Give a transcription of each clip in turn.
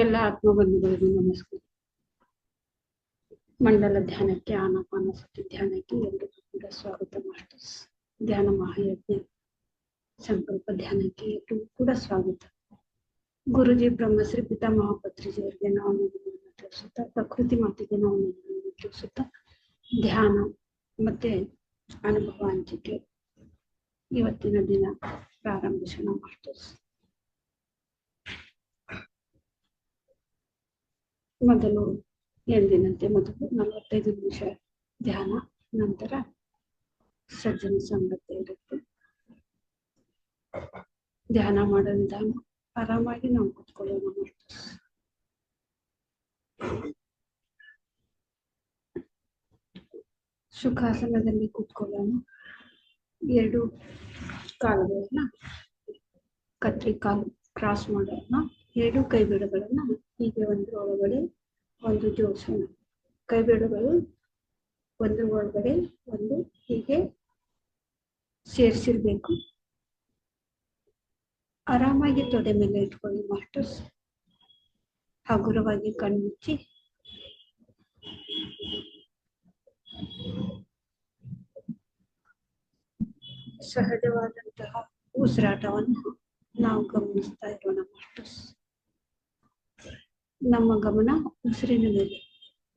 ಎಲ್ಲ ಆತ್ಮಬಂಧುಗಳಿಗೂ ನಮಸ್ಕಾರ. ಮಂಡಲ ಧ್ಯಾನಕ್ಕೆ, ಆನಾಪಾನಸತಿ ಧ್ಯಾನಕ್ಕೆ ಎಲ್ಲರಿಗೂ ಕೂಡ ಸ್ವಾಗತ ಮಾಸ್ಟರ್ಸ್. ಧ್ಯಾನ ಮಹಾಯಜ್ಞ ಸಂಕಲ್ಪ ಧ್ಯಾನಕ್ಕೆ ಎಲ್ಲರಿಗೂ ಕೂಡ ಸ್ವಾಗತ. ಗುರುಜಿ ಬ್ರಹ್ಮಶ್ರೀ ಪಿತಾಮಹ ಪತ್ರಿಜಿಯವರಿಗೆ ನಾವು ನಮನವನ್ನು ತಿಳಿಸುತ್ತಾ, ಪ್ರಕೃತಿ ಮಾತೆಗೆ ನಾವು ನಮನವನ್ನು ತಿಳಿಸುತ್ತಾ, ಧ್ಯಾನ ಮತ್ತೆ ಅನುಭವ ಹಂಚಿಕೆ ಇವತ್ತಿನ ದಿನ ಪ್ರಾರಂಭಿಸೋಣ ಮಾಸ್ಟರ್ಸ್. ಮೊದಲು ಎಂದಿನಂತೆ ಮೊದಲು 45 ನಿಮಿಷ ಧ್ಯಾನ, ನಂತರ ಸಜ್ಜನ ಸಂಗತಿ ಇರುತ್ತೆ. ಧ್ಯಾನ ಮಾಡೋ ವಿಧಾನ ಆರಾಮಾಗಿ ನಾವು ಕೂತ್ಕೊಳ್ಳೋಣ ಮಾಸ್ಟರ್ಸ್. ಸುಖಾಸನದಲ್ಲಿ ಕೂತ್ಕೊಳ್ಳೋಣ. 2 ಕಾಲುಗಳನ್ನ ಕತ್ರಿ ಕಾಲು ಕ್ರಾಸ್ ಮಾಡೋಣ. 2 ಕೈ ಬೆರಳುಗಳನ್ನ ಹೀಗೆ ಒಂದ್ರ ಒಳಗಡೆ ಒಂದು ಜೋಡಿಸೋಣ. ಕೈ ಬೆರಳುಗಳು ಒಂದ್ರ ಒಳಗಡೆ ಒಂದು ಹೀಗೆ ಸೇರಿಸಿರ್ಬೇಕು. ಆರಾಮಾಗಿ ತೊಡೆ ಮೇಲೆ ಇಟ್ಕೊಳ್ಳಿ ಮಾಸ್ಟರ್ಸ್. ಹಗುರವಾಗಿ ಕಣ್ಮುಚ್ಚಿ ಸಹಜವಾದಂತಹ ಉಸಿರಾಟವನ್ನು ನಾವು ಗಮನಿಸ್ತಾ ಇರೋಣ ಮಾಸ್ಟರ್ಸ್. ನಮ್ಮ ಗಮನ ಉಸಿರಿನ ಮೇಲೆ,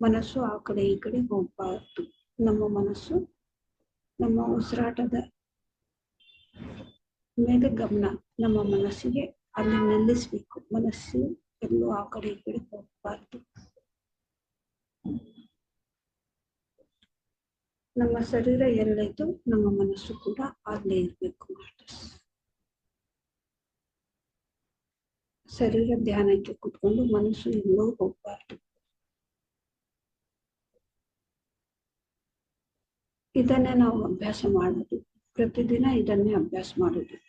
ಮನಸ್ಸು ಆ ಕಡೆ ಈ ಕಡೆ ಹೋಗಬಾರ್ದು. ನಮ್ಮ ಮನಸ್ಸು ನಮ್ಮ ಉಸಿರಾಟದ ಮೇಲೆ ಗಮನ, ನಮ್ಮ ಮನಸ್ಸಿಗೆ ಅಲ್ಲಿ ನಿಲ್ಲಿಸ್ಬೇಕು. ಮನಸ್ಸು ಎಲ್ಲೂ ಆ ಕಡೆ ಈ ಕಡೆ ಹೋಗಬಾರ್ದು. ನಮ್ಮ ಶರೀರ ಎಲ್ಲೈತು ನಮ್ಮ ಮನಸ್ಸು ಕೂಡ ಅಲ್ಲೇ ಇರ್ಬೇಕು ಮಾಸ್ಟರ್ಸ್. ಶರೀರ ಧ್ಯಾನಕ್ಕೆ ಕೂತ್ಕೊಂಡು ಮನಸ್ಸು ಎಲ್ಲೋ ಹೋಗಬಾರ್ದು. ಇದನ್ನೇ ನಾವು ಅಭ್ಯಾಸ ಮಾಡೋದು. ಪ್ರತಿದಿನ ಇದನ್ನೇ ಅಭ್ಯಾಸ ಮಾಡೋದು.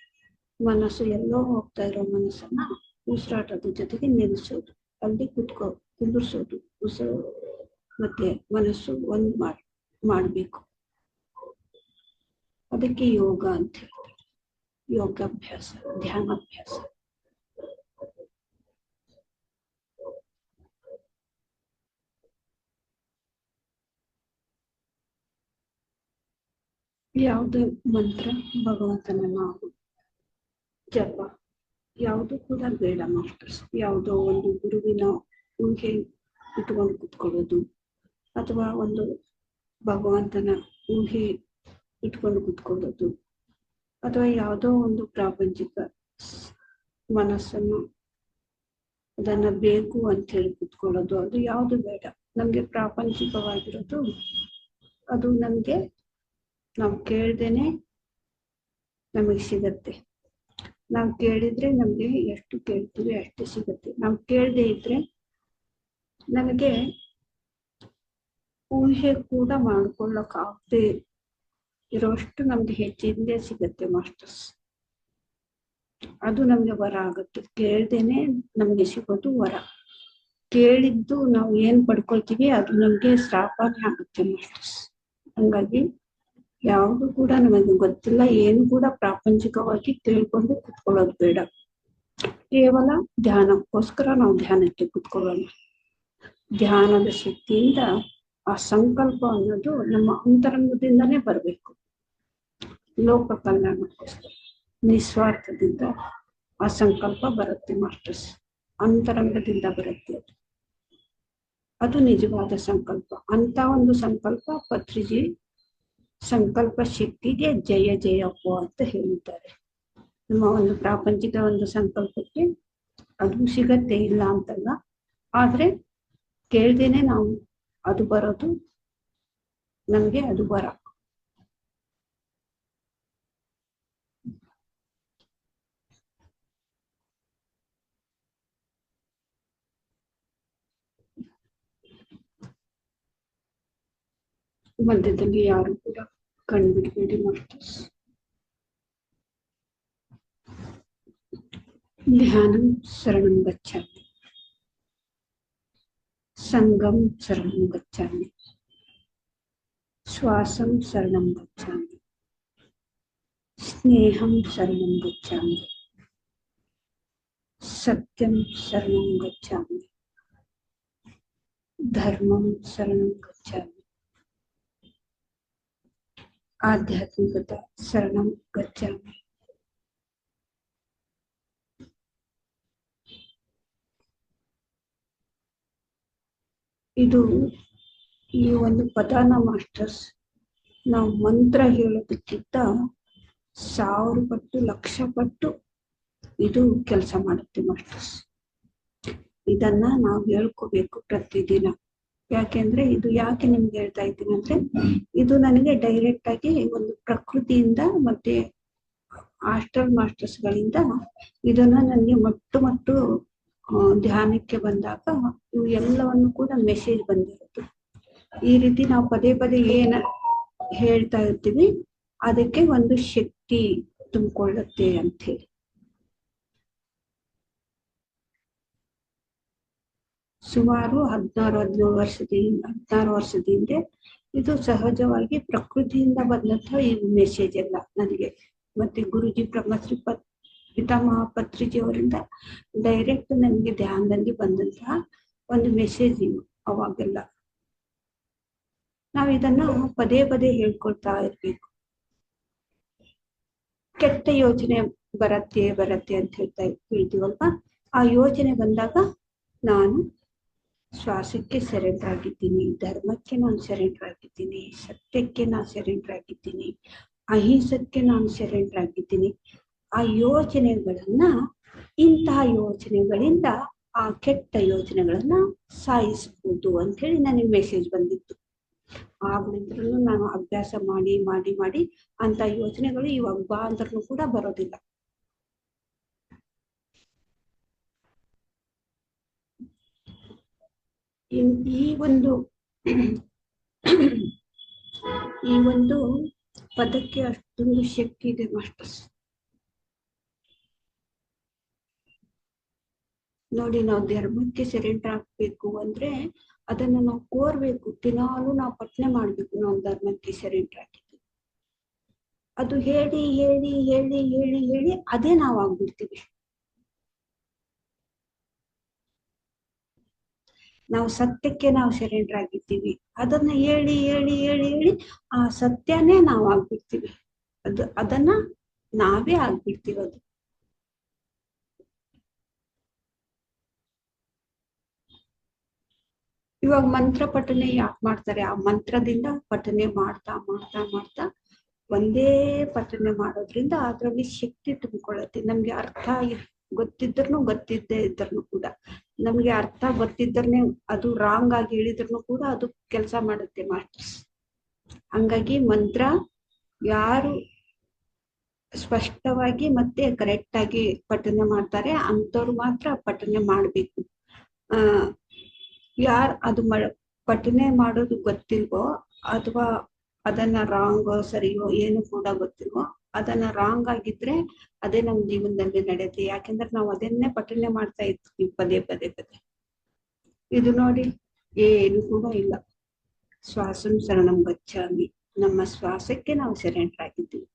ಮನಸ್ಸು ಎಲ್ಲೋ ಹೋಗ್ತಾ ಇರೋ ಮನಸ್ಸನ್ನ ಉಸಿರಾಟದ ಜೊತೆಗೆ ನಿಲ್ಲಿಸೋದು, ಅಲ್ಲಿ ಕುಂದಿರ್ಸೋದು. ಉಸಿರು ಮತ್ತೆ ಮನಸ್ಸು ಒಂದು ಮಾಡಬೇಕು. ಅದಕ್ಕೆ ಯೋಗ ಅಂತ ಹೇಳ್ತಾರೆ. ಯೋಗಾಭ್ಯಾಸ, ಧ್ಯಾನಾಭ್ಯಾಸ. ಯಾವುದೇ ಮಂತ್ರ, ಭಗವಂತನ ನಾವು ಜಪ ಯಾವುದು ಕೂಡ ಬೇಡ ಮಾಸ್ಟರ್ಸ್. ಯಾವುದೋ ಒಂದು ಗುರುವಿನ ಊಹೆ ಇಟ್ಕೊಂಡು ಕುತ್ಕೊಳ್ಳೋದು, ಅಥವಾ ಒಂದು ಭಗವಂತನ ಊಹೆ ಇಟ್ಕೊಂಡು ಕುತ್ಕೊಳ್ಳೋದು, ಅಥವಾ ಯಾವುದೋ ಒಂದು ಪ್ರಾಪಂಚಿಕ ಮನಸ್ಸನ್ನು ಅದನ್ನ ಬೇಕು ಅಂತ ಹೇಳಿ ಕುತ್ಕೊಳ್ಳೋದು, ಅದು ಯಾವುದು ಬೇಡ. ನಮ್ಗೆ ಪ್ರಾಪಂಚಿಕವಾಗಿರೋದು ಅದು ನಮ್ಗೆ ನಾವು ಕೇಳ್ದೇನೆ ನಮಗೆ ಸಿಗತ್ತೆ. ನಾವು ಕೇಳಿದ್ರೆ ನಮ್ಗೆ ಎಷ್ಟು ಕೇಳ್ತೀವಿ ಅಷ್ಟು ಸಿಗತ್ತೆ. ನಾವು ಕೇಳದೆ ಇದ್ರೆ ನಮಗೆ ಊಹೆ ಕೂಡ ಮಾಡ್ಕೊಳ್ಳೋಕ್ಕಾಗದೆ ಇರೋಷ್ಟು ನಮ್ಗೆ ಹೆಚ್ಚಿಂದೇ ಸಿಗತ್ತೆ ಮಾಸ್ಟರ್ಸ್. ಅದು ನಮ್ಗೆ ವರ ಆಗುತ್ತೆ. ಕೇಳ್ದೇನೆ ನಮ್ಗೆ ಸಿಗೋದು ವರ. ಕೇಳಿದ್ದು ನಾವು ಏನ್ ಪಡ್ಕೊಳ್ತೀವಿ ಅದು ನಮ್ಗೆ ಶ್ರಾಪನೆ ಆಗುತ್ತೆ ಮಾಸ್ಟರ್ಸ್. ಹಂಗಾಗಿ ಯಾವುದು ಕೂಡ ನಮಗೆ ಗೊತ್ತಿಲ್ಲ, ಏನು ಕೂಡ ಪ್ರಾಪಂಚಿಕವಾಗಿ ತಿಳ್ಕೊಂಡು ಕುತ್ಕೊಳ್ಳೋದು ಬೇಡ. ಕೇವಲ ಧ್ಯಾನಕ್ಕೋಸ್ಕರ ನಾವು ಧ್ಯಾನಕ್ಕೆ ಕುತ್ಕೊಳ್ಳೋಣ. ಧ್ಯಾನದ ಶಕ್ತಿಯಿಂದ ಆ ಸಂಕಲ್ಪ ಅನ್ನೋದು ನಮ್ಮ ಅಂತರಂಗದಿಂದನೇ ಬರಬೇಕು. ಲೋಕ ಕಲ್ಯಾಣಕ್ಕೋಸ್ಕರ ನಿಸ್ವಾರ್ಥದಿಂದ ಆ ಸಂಕಲ್ಪ ಬರುತ್ತೆ ಮಾಸ್ಟರ್ಸ್. ಅಂತರಂಗದಿಂದ ಬರುತ್ತೆ. ಅದು ನಿಜವಾದ ಸಂಕಲ್ಪ. ಅಂತ ಒಂದು ಸಂಕಲ್ಪ ಪತ್ರಿಜಿ ಸಂಕಲ್ಪ ಶಕ್ತಿಗೆ ಜಯ ಜಯಪ್ಪ ಅಂತ ಹೇಳಿದ್ದಾರೆ. ನಮ್ಮ ಒಂದು ಪ್ರಾಪಂಚಿಕ ಒಂದು ಸಂಕಲ್ಪಕ್ಕೆ ಅದು ಸಿಗತ್ತೆ, ಇಲ್ಲ ಅಂತಲ್ಲ. ಆದ್ರೆ ಕೇಳ್ದೇನೆ ನಾವು ಅದು ಬರೋದು ನಮ್ಗೆ ಅದು ಬರ. ಮಧ್ಯದಲ್ಲಿ ಯಾರು ಕೂಡ ಕಣ್ಬಿಡ್ಬೇಡಿ ಮಾಸ್ಟರ್ಸ್. ಧ್ಯಾನಂ ಶರಣಂ ಗಚ್ಚಾಮಿ, ಸಂಗಂ ಶರಣಂ ಗಚ್ಚಾಮಿ, ಶ್ವಾಸಂ ಶರಣಂ ಗಚ್ಚಾಮಿ, ಸ್ನೇಹಂ ಶರಣಂ ಗಚ್ಚಾಮಿ, ಸತ್ಯಂ ಶರಣಂ ಗಚ್ಚಾಮಿ, ಧರ್ಮಂ ಶರಣಂ ಗಚ್ಚಾಮಿ, ಆಧ್ಯಾತ್ಮಿಕತ ಶರಣಂ ಗಚ್ಚಾಮಿ. ಇದು ಈ ಒಂದು ಪದಾನ ಮಾಸ್ಟರ್ಸ್ ನಾವು ಮಂತ್ರ ಹೇಳೋದಕ್ಕಿಂತ 1000 ಪಟ್ಟು 1,00,000 ಪಟ್ಟು ಇದು ಕೆಲಸ ಮಾಡುತ್ತೆ ಮಾಸ್ಟರ್ಸ್. ಇದನ್ನ ನಾವು ಹೇಳ್ಕೋಬೇಕು ಪ್ರತಿದಿನ. ಯಾಕೆಂದ್ರೆ ಇದು ಯಾಕೆ ನಿಮ್ಗೆ ಹೇಳ್ತಾ ಇದ್ದೀನಿ ಅಂದ್ರೆ, ಇದು ನನಗೆ ಡೈರೆಕ್ಟ್ ಆಗಿ ಒಂದು ಪ್ರಕೃತಿಯಿಂದ ಮತ್ತೆ ಆಸ್ಟ್ರಲ್ ಮಾಸ್ಟರ್ಸ್ ಗಳಿಂದ ಇದನ್ನ ನನಗೆ ಮೊಟ್ಟು ಧ್ಯಾನಕ್ಕೆ ಬಂದಾಗ ಇವು ಎಲ್ಲವನ್ನು ಕೂಡ ಮೆಸೇಜ್ ಬಂದಿರುತ್ತೆ. ಈ ರೀತಿ ನಾವು ಪದೇ ಪದೇ ಏನ ಹೇಳ್ತಾ ಇರ್ತೀವಿ ಅದಕ್ಕೆ ಒಂದು ಶಕ್ತಿ ತುಂಬಿಕೊಳ್ಳುತ್ತೆ ಅಂತ ಹೇಳಿ. ಸುಮಾರು 16 ವರ್ಷದಿಂದ ಇದು ಸಹಜವಾಗಿ ಪ್ರಕೃತಿಯಿಂದ ಬಂದಂತಹ ಈ ಮೆಸೇಜ್ ಎಲ್ಲ ನನಗೆ ಮತ್ತೆ ಗುರುಜಿ ಬ್ರಹ್ಮಶ್ರೀ ಪಿತಾಮಹ ಪತ್ರಿಜಿ ಅವರಿಂದ ಡೈರೆಕ್ಟ್ ನನಗೆ ಧ್ಯಾನದಲ್ಲಿ ಬಂದಂತಹ ಒಂದು ಮೆಸೇಜ್ ಇವು. ಅವಾಗೆಲ್ಲ ನಾವ್ ಇದನ್ನ ಪದೇ ಪದೇ ಹೇಳ್ಕೊಳ್ತಾ ಇರ್ಬೇಕು. ಕೆಟ್ಟ ಯೋಚನೆ ಬರತ್ತೆ ಅಂತ ಹೇಳ್ತೀವಲ್ವಾ, ಆ ಯೋಚನೆ ಬಂದಾಗ ನಾನು ಶ್ವಾಸಕ್ಕೆ ಸರೆಂಡರ್ ಆಗಿದ್ದೀನಿ, ಧರ್ಮಕ್ಕೆ ನಾನು ಸರೆಂಡರ್ ಆಗಿದ್ದೀನಿ, ಸತ್ಯಕ್ಕೆ ನಾನು ಸರೆಂಡರ್ ಆಗಿದ್ದೀನಿ, ಅಹಿಂಸಕ್ಕೆ ನಾನು ಸರೆಂಡರ್ ಆಗಿದ್ದೀನಿ. ಆ ಯೋಚನೆಗಳನ್ನ, ಇಂತಹ ಯೋಚನೆಗಳಿಂದ ಆ ಕೆಟ್ಟ ಯೋಚನೆಗಳನ್ನ ಸಾಯಿಸಬಹುದು ಅಂತ ಹೇಳಿ ನನಗೆ ಮೆಸೇಜ್ ಬಂದಿತ್ತು. ಆಗ್ಲಿಂದ್ರೂ ನಾನು ಅಭ್ಯಾಸ ಮಾಡಿ ಮಾಡಿ ಮಾಡಿ ಅಂತ ಯೋಚನೆಗಳು ಇವಾಗ ಬಾ ಅಂದ್ರೂ ಕೂಡ ಬರೋದಿಲ್ಲ. ಈ ಒಂದು ಪದಕ್ಕೆ ಅಷ್ಟೊಂದು ಶಕ್ತಿ ಇದೆ ಮಾಸ್ಟರ್ಸ್. ನೋಡಿ, ನಾವು ಧರ್ಮಕ್ಕೆ ಸರೆಂಡರ್ ಆಗ್ಬೇಕು ಅಂದ್ರೆ ಅದನ್ನ ನಾವು ಕೋರ್ಬೇಕು. ದಿನಾಲು ನಾವು ಪಠನೆ ಮಾಡ್ಬೇಕು, ನಾವು ಧರ್ಮಕ್ಕೆ ಸರೆಂಡರ್ ಆಗಿದ್ದೀವಿ. ಅದು ಹೇಳಿ ಹೇಳಿ ಹೇಳಿ ಹೇಳಿ ಹೇಳಿ ಅದೇ ನಾವು ಆಗ್ಬಿಡ್ತೀವಿ. ನಾವು ಸತ್ಯಕ್ಕೆ ನಾವು ಸರೆಂಡರ್ ಆಗಿದ್ದೀವಿ, ಅದನ್ನ ಹೇಳಿ ಹೇಳಿ ಹೇಳಿ ಹೇಳಿ ಆ ಸತ್ಯನೇ ನಾವು ಆಗ್ಬಿಡ್ತೀವಿ. ಅದನ್ನ ನಾವೇ ಆಗ್ಬಿಡ್ತೀವಿ. ಅದು ಇವಾಗ ಮಂತ್ರ ಪಠನೆ ಯಾಕೆ ಮಾಡ್ತಾರೆ? ಆ ಮಂತ್ರದಿಂದ ಪಠನೆ ಮಾಡ್ತಾ ಮಾಡ್ತಾ ಮಾಡ್ತಾ ಒಂದೇ ಪಠನೆ ಮಾಡೋದ್ರಿಂದ ಅದ್ರಲ್ಲಿ ಶಕ್ತಿ ತುಂಬಿಕೊಳ್ಳುತ್ತೆ. ನಮ್ಗೆ ಅರ್ಥ ಗೊತ್ತಿದ್ದೇ ಇದ್ರೂ ಕೂಡ, ನಮ್ಗೆ ಅರ್ಥ ಬರ್ತಿದ್ರನೆ ಅದು ರಾಂಗ್ ಆಗಿ ಹೇಳಿದ್ರು ಕೂಡ ಅದು ಕೆಲಸ ಮಾಡುತ್ತೆ ಮಾಸ್ಟರ್ಸ್. ಹಂಗಾಗಿ ಮಂತ್ರ ಯಾರು ಸ್ಪಷ್ಟವಾಗಿ ಮತ್ತೆ ಕರೆಕ್ಟ್ ಆಗಿ ಪಠನೆ ಮಾಡ್ತಾರೆ ಅಂತವ್ರು ಮಾತ್ರ ಪಠನೆ ಮಾಡ್ಬೇಕು. ಅದು ಪಠನೆ ಮಾಡೋದು ಗೊತ್ತಿಲ್ವೋ ಅಥವಾ ಅದನ್ನ ರಾಂಗ್ ಸರಿಯೋ ಏನು ಕೂಡ ಗೊತ್ತಿಲ್ವೋ, ಅದನ್ನ ರಾಂಗ್ ಆಗಿದ್ರೆ ಅದೇ ನಮ್ ಜೀವನದಲ್ಲಿ ನಡೆಯುತ್ತೆ. ಯಾಕೆಂದ್ರೆ ನಾವು ಅದನ್ನೇ ಪಠನೆ ಮಾಡ್ತಾ ಇರ್ತೀವಿ ಪದೇ ಪದೇ ಪದೇ. ಇದು ನೋಡಿ, ಏನು ಕೂಡ ಇಲ್ಲ. ಶ್ವಾಸಂ ಶರಣಂ ಗಚ್ಚಾಮಿ, ನಮ್ಮ ಶ್ವಾಸಕ್ಕೆ ನಾವು ಸರೆಂಡರ್ ಆಗಿದ್ದೀವಿ.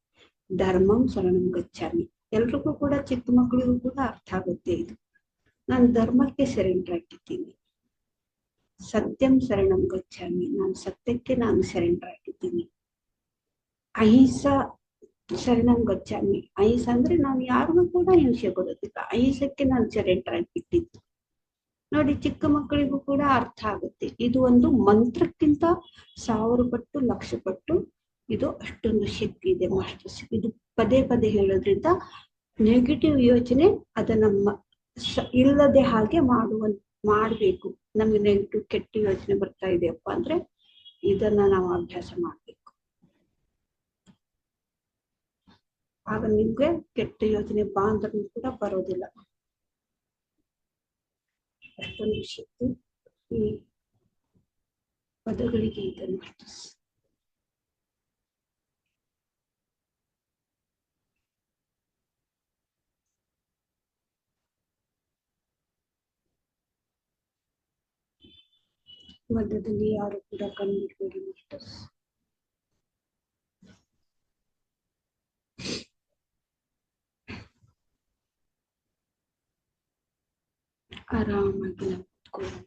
ಧರ್ಮಂ ಶರಣಂ ಗಚ್ಚಾಮಿ, ಎಲ್ರಿಗೂ ಕೂಡ ಚಿಕ್ಕ ಮಕ್ಕಳಿಗೂ ಕೂಡ ಅರ್ಥ ಆಗುತ್ತೆ ಇದು. ನಾನು ಧರ್ಮಕ್ಕೆ ಸರೆಂಡರ್ ಆಗಿದ್ದೀನಿ. ಸತ್ಯಂ ಶರಣಂ ಗಚ್ಚಾಮಿ, ನಾನು ಸತ್ಯಕ್ಕೆ ನಾನು ಸರೆಂಡರ್ ಆಗಿದ್ದೀನಿ. ಅಹಿಂಸಾ ಶರಣಂ ಗಚ್ಚಾಮಿ, ಅಹಿಂಸಾ ಅಂದ್ರೆ ನಾನು ಯಾರಿಗೂ ಕೂಡ ಹಿಂಸೆ ಕೊಡೋದಿಲ್ಲ, ಅಹಿಂಸಕ್ಕೆ ನಾನು ಸರೆಂಡರ್ ಆಗಿಬಿಟ್ಟಿದ್ದು. ನೋಡಿ, ಚಿಕ್ಕ ಮಕ್ಕಳಿಗೂ ಕೂಡ ಅರ್ಥ ಆಗುತ್ತೆ. ಇದು ಒಂದು ಮಂತ್ರಕ್ಕಿಂತ 1000 ಪಟ್ಟು 1,00,000 ಪಟ್ಟು ಇದು ಅಷ್ಟೊಂದು ಶಕ್ತಿ ಇದೆ ಮಾಸ್ಟರ್ಸ್. ಇದು ಪದೇ ಪದೇ ಹೇಳೋದ್ರಿಂದ ನೆಗೆಟಿವ್ ಯೋಚನೆ ಅದನ್ನ ಇಲ್ಲದೆ ಹಾಗೆ ಮಾಡ್ಬೇಕು. ನಮ್ಗೆ ನೆಗೆಟಿವ್ ಕೆಟ್ಟ ಯೋಚನೆ ಬರ್ತಾ ಇದೆಯಪ್ಪ ಅಂದ್ರೆ ಇದನ್ನ ನಾವು ಅಭ್ಯಾಸ ಮಾಡ್ಬೇಕು. ಆಗ ನಿಮ್ಗೆ ಕೆಟ್ಟ ಯೋಚನೆ ಬಾ ಅಂದ್ರೂ ಕೂಡ ಬರೋದಿಲ್ಲ. ಅಷ್ಟೊಂದು ಶಕ್ತಿ ಈ ಪದಗಳಿಗೆ ಇದೆ ಮಾಸ್ಟರ್ಸ್. ಮಧ್ಯದಲ್ಲಿ ಯಾರು ಕೂಡ ಕಣ್ಣಿಡ್ಬೇಡಿ ಮಾಸ್ಟರ್ಸ್. ಆರಾಮಾಗಿ ನಾವು ಕೂತ್ಕೊಳ್ಳೋಣ.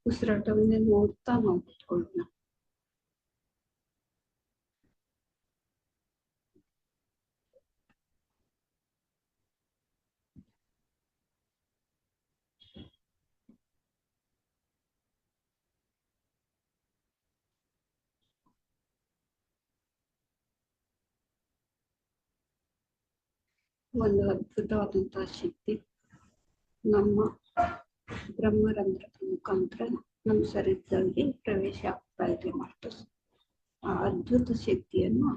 ಉಸಿರಾಟವನ್ನೇ ನೋಡ್ತಾ ನಾವು ಕೂತ್ಕೊಳ್ಳೋಣ. ಒಂದು ಅದ್ಭುತವಾದಂತಹ ಶಕ್ತಿ ನಮ್ಮ ಬ್ರಹ್ಮರಂಧ್ರದ ಮುಖಾಂತರ ನಮ್ಮ ಶರೀರದಲ್ಲಿ ಪ್ರವೇಶ ಆಗ್ತಾ ಇದೆ ಮತ್ತು ಆ ಅದ್ಭುತ ಶಕ್ತಿಯನ್ನು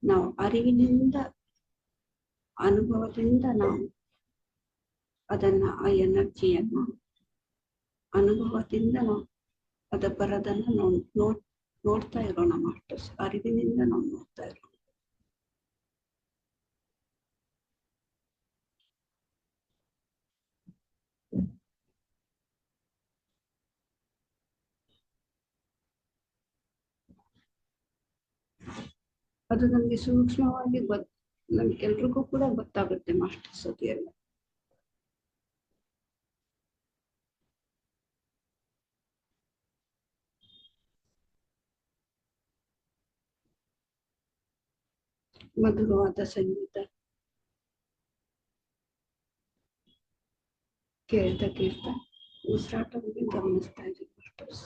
ನಾವು ಅರಿವಿನಿಂದ ಅನುಭವದಿಂದ ನಾವು ಅದನ್ನ ಆ ಎನರ್ಜಿಯನ್ನು ಅನುಭವದಿಂದ ನಾವು ಅದ ಬರೋದನ್ನ ನೋಡ್ತಾ ಇರೋಣ ಮಾಸ್ಟರ್ಸ್. ಅರಿವಿನಿಂದ ನಾವು ನೋಡ್ತಾ ಇರೋಣ. ಅದು ನಮ್ಗೆ ಸೂಕ್ಷ್ಮವಾಗಿ ನಮ್ಗೆಲ್ರಿಗೂ ಕೂಡ ಗೊತ್ತಾಗುತ್ತೆ ಮಾಸ್ಟರ್ಸ್. ಅದು ಎಲ್ಲ ಮಧುರವಾದ ಸಂಗೀತ ಕೇಳ್ತಾ ಕೇಳ್ತಾ ಉಸಿರಾಟವನ್ನು ಗಮನಿಸ್ತಾ ಇದ್ದೀವಿ ಮಾಸ್ಟರ್ಸ್.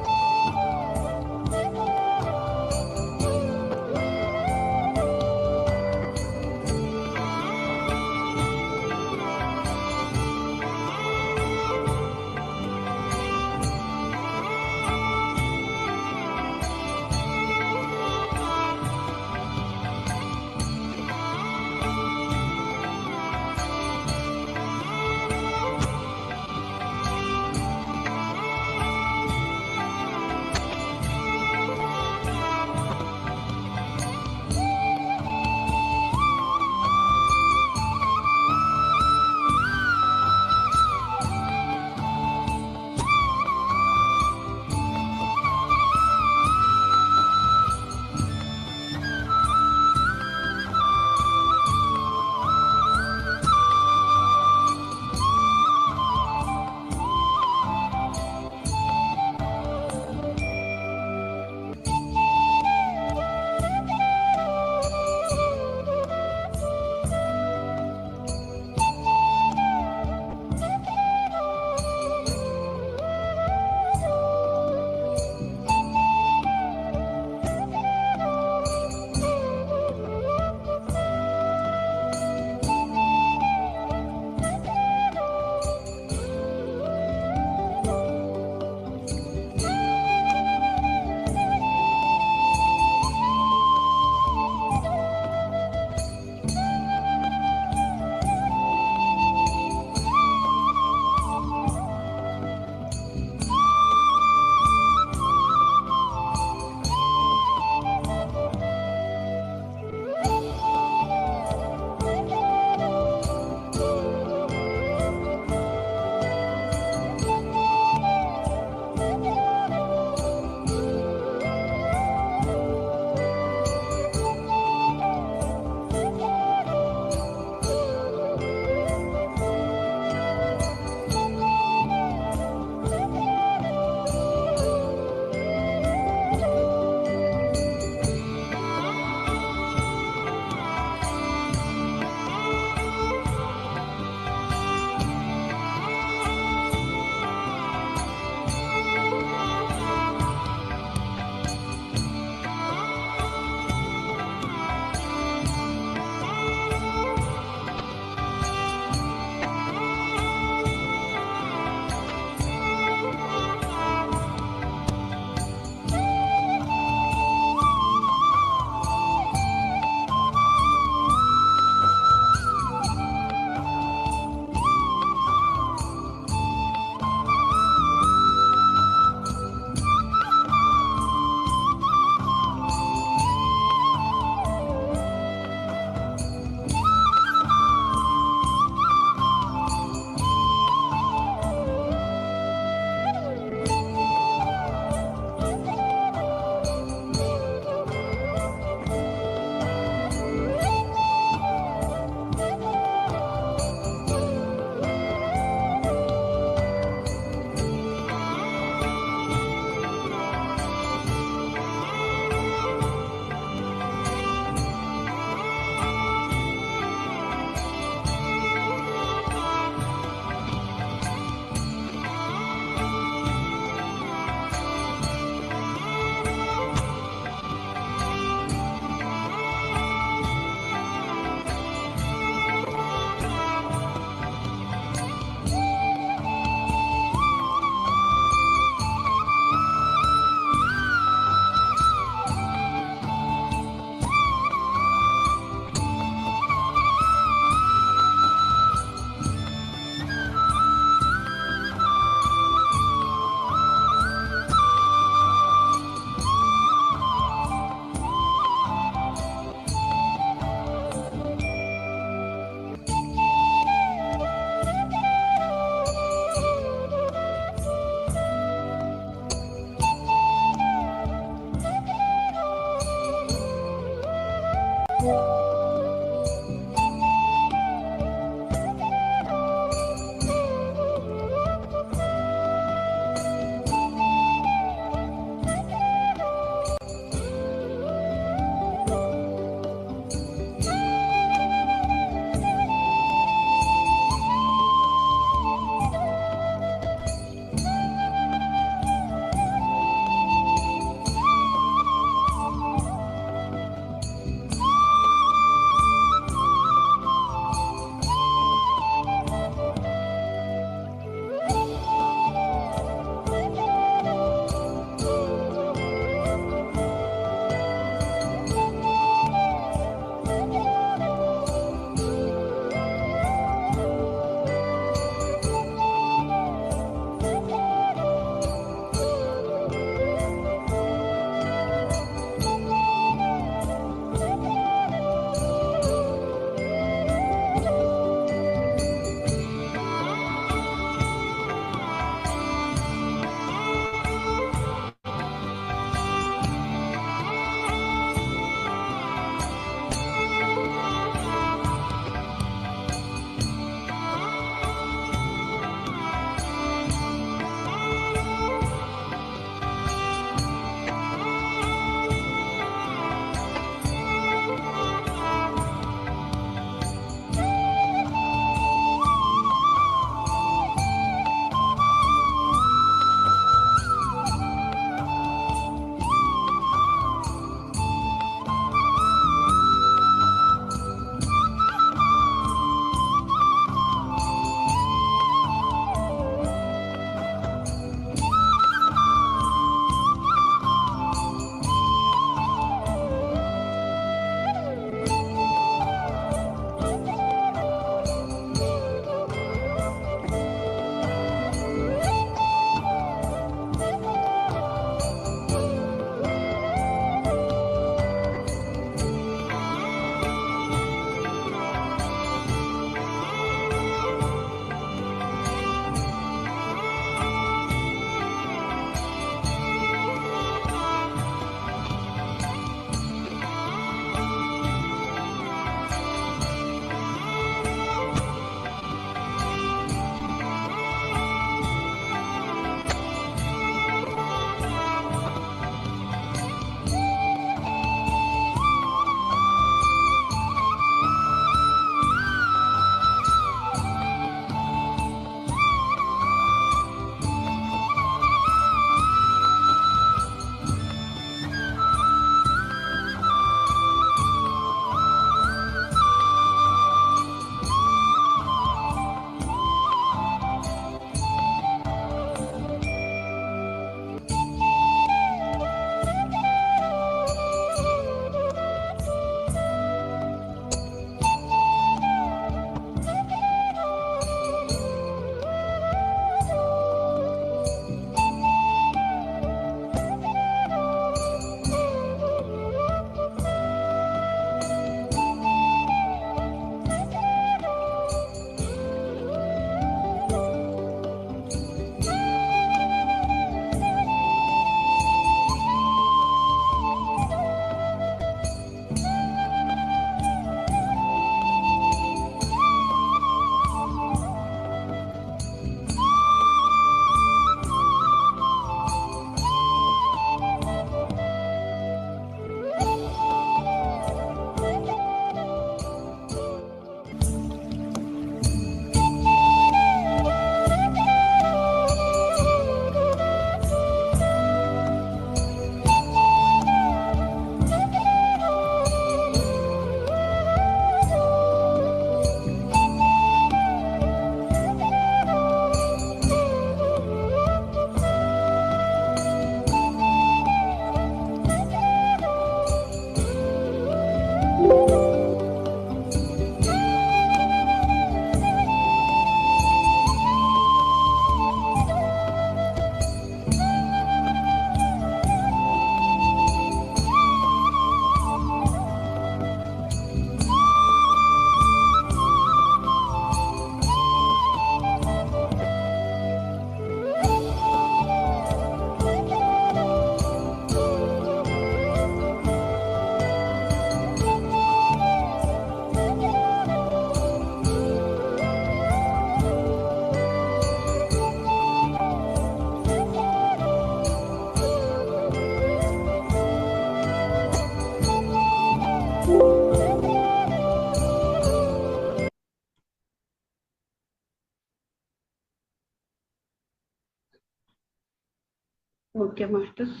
ಓಕೆ ಮಾಸ್ಟರ್ಸ್,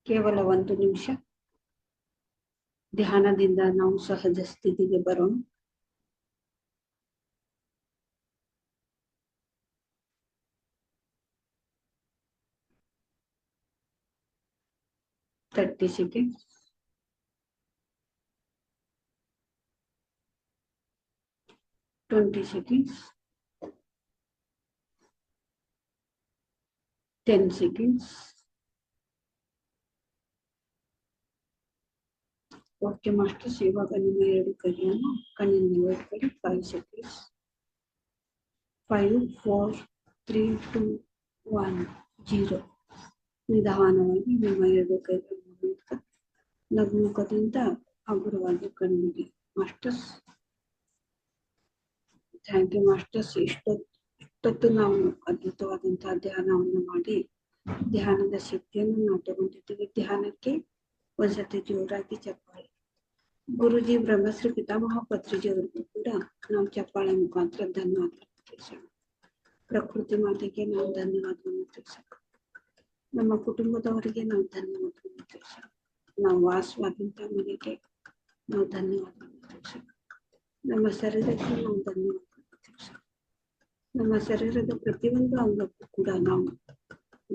ಕೇವಲ 1 ನಿಮಿಷ ಧ್ಯಾನದಿಂದ ನಾವು ಸಹಜ ಸ್ಥಿತಿಗೆ ಬರೋಣ. Thirty seconds. 20 seconds. 10 seconds. Okay masters, ಇವಾಗ ನಿಮ್ಮ 2 ಕೈಯನ್ನು ಕಣ್ಣಿನ ಇಟ್ಕೊಳ್ಳಿ. 5 seconds. 5, 4, 3, 2, 1, 0. ನಿಧಾನವಾಗಿ ನಿಮ್ಮ 2 ಕೈಗಳನ್ನು ನಗುಮುಖದಿಂದ ಹಗುರವಾಗಿ ಕಣ್ಣಿಗೆ. Masters, thank you masters. ಇಷ್ಟೊತ್ತು ನಾವು ಅದ್ಭುತವಾದಂತಹ ಧ್ಯಾನವನ್ನು ಮಾಡಿ ಧ್ಯಾನದ ಶಕ್ತಿಯನ್ನು ನಾವು ತಗೊಂಡಿದ್ದೀವಿ. ಧ್ಯಾನಕ್ಕೆ ಒಂದ್ಸತಿ ಜೋರಾಗಿ ಚಪ್ಪಾಳೆ. ಗುರುಜಿ ಬ್ರಹ್ಮಶ್ರೀ ಪಿತಾಮಹ ಪತ್ರಿಜಿಯವರಿಗೂ ಕೂಡ ನಾವು ಚಪ್ಪಾಳೆ ಮುಖಾಂತರ ಧನ್ಯವಾದವನ್ನು ತಿಳಿಸೋಣ. ಪ್ರಕೃತಿ ಮಾತೆಗೆ ನಾವು ಧನ್ಯವಾದವನ್ನು ತಿಳಿಸೋಣ. ನಮ್ಮ ಕುಟುಂಬದವರಿಗೆ ನಾವು ಧನ್ಯವಾದವನ್ನು ತಿಳಿಸೋಣ. ನಾವು ವಾಸವಾದಂತಹ ಮನೆಗೆ ನಾವು ಧನ್ಯವಾದವನ್ನು ತಿಳಿಸೋಣ. ನಮ್ಮ ಶರೀರಕ್ಕೆ ನಾವು ಧನ್ಯವಾದವನ್ನು ತಿಳಿಸೋಣ. ನಮ್ಮ ಶರೀರದ ಪ್ರತಿಯೊಂದು ಅಂಗಕ್ಕೂ ಕೂಡ ನಾವು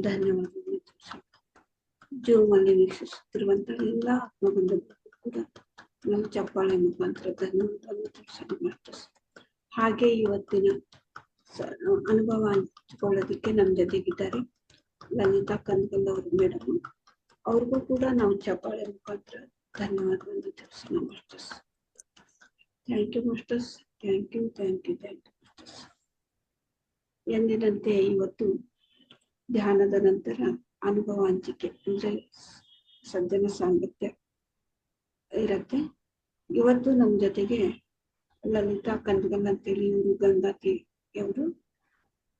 ಧನ್ಯವಾದವನ್ನು ತಿಳಿಸೋಣ. ಜೂಮಲ್ಲಿ ವೀಕ್ಷಿಸುತ್ತಿರುವಂತಹ ಎಲ್ಲ ಆತ್ಮಬಂಧುಗಳಿಗೂ ಕೂಡ ನಾವು ಚಪ್ಪಾಳೆ ಮುಖಾಂತರ ಧನ್ಯವಾದವನ್ನು ತಿಳಿಸೋಣ ಮಾಸ್ಟರ್ಸ್. ಹಾಗೆ ಇವತ್ತಿನ ಅನುಭವ ಹಂಚಿಕೊಳ್ಳೋದಕ್ಕೆ ನಮ್ಮ ಜೊತೆಗಿದ್ದಾರೆ ಲಲಿತಾ ಕನ್ಕಲ್ ಅವರು ಮೇಡಮ್. ಅವ್ರಿಗೂ ಕೂಡ ನಾವು ಚಪ್ಪಾಳೆ ಮುಖಾಂತರ ಧನ್ಯವಾದವನ್ನು ತಿಳಿಸೋಣ masters. Thank you masters. Thank you masters. ಎಂದಿನಂತೆ ಇವತ್ತು ಧ್ಯಾನದ ನಂತರ ಅನುಭವ ಹಂಚಿಕೆ ಅಂದ್ರೆ ಸಜ್ಜನ ಸಾಂಗತ್ಯ ಇರತ್ತೆ. ಇವತ್ತು ನಮ್ಮ ಜೊತೆಗೆ ಲಲಿತಾ ಕಂದಗಲ್ ಅಂತೇಳಿ ಇವರು ಗಂಗಾತಿ ಅವರು.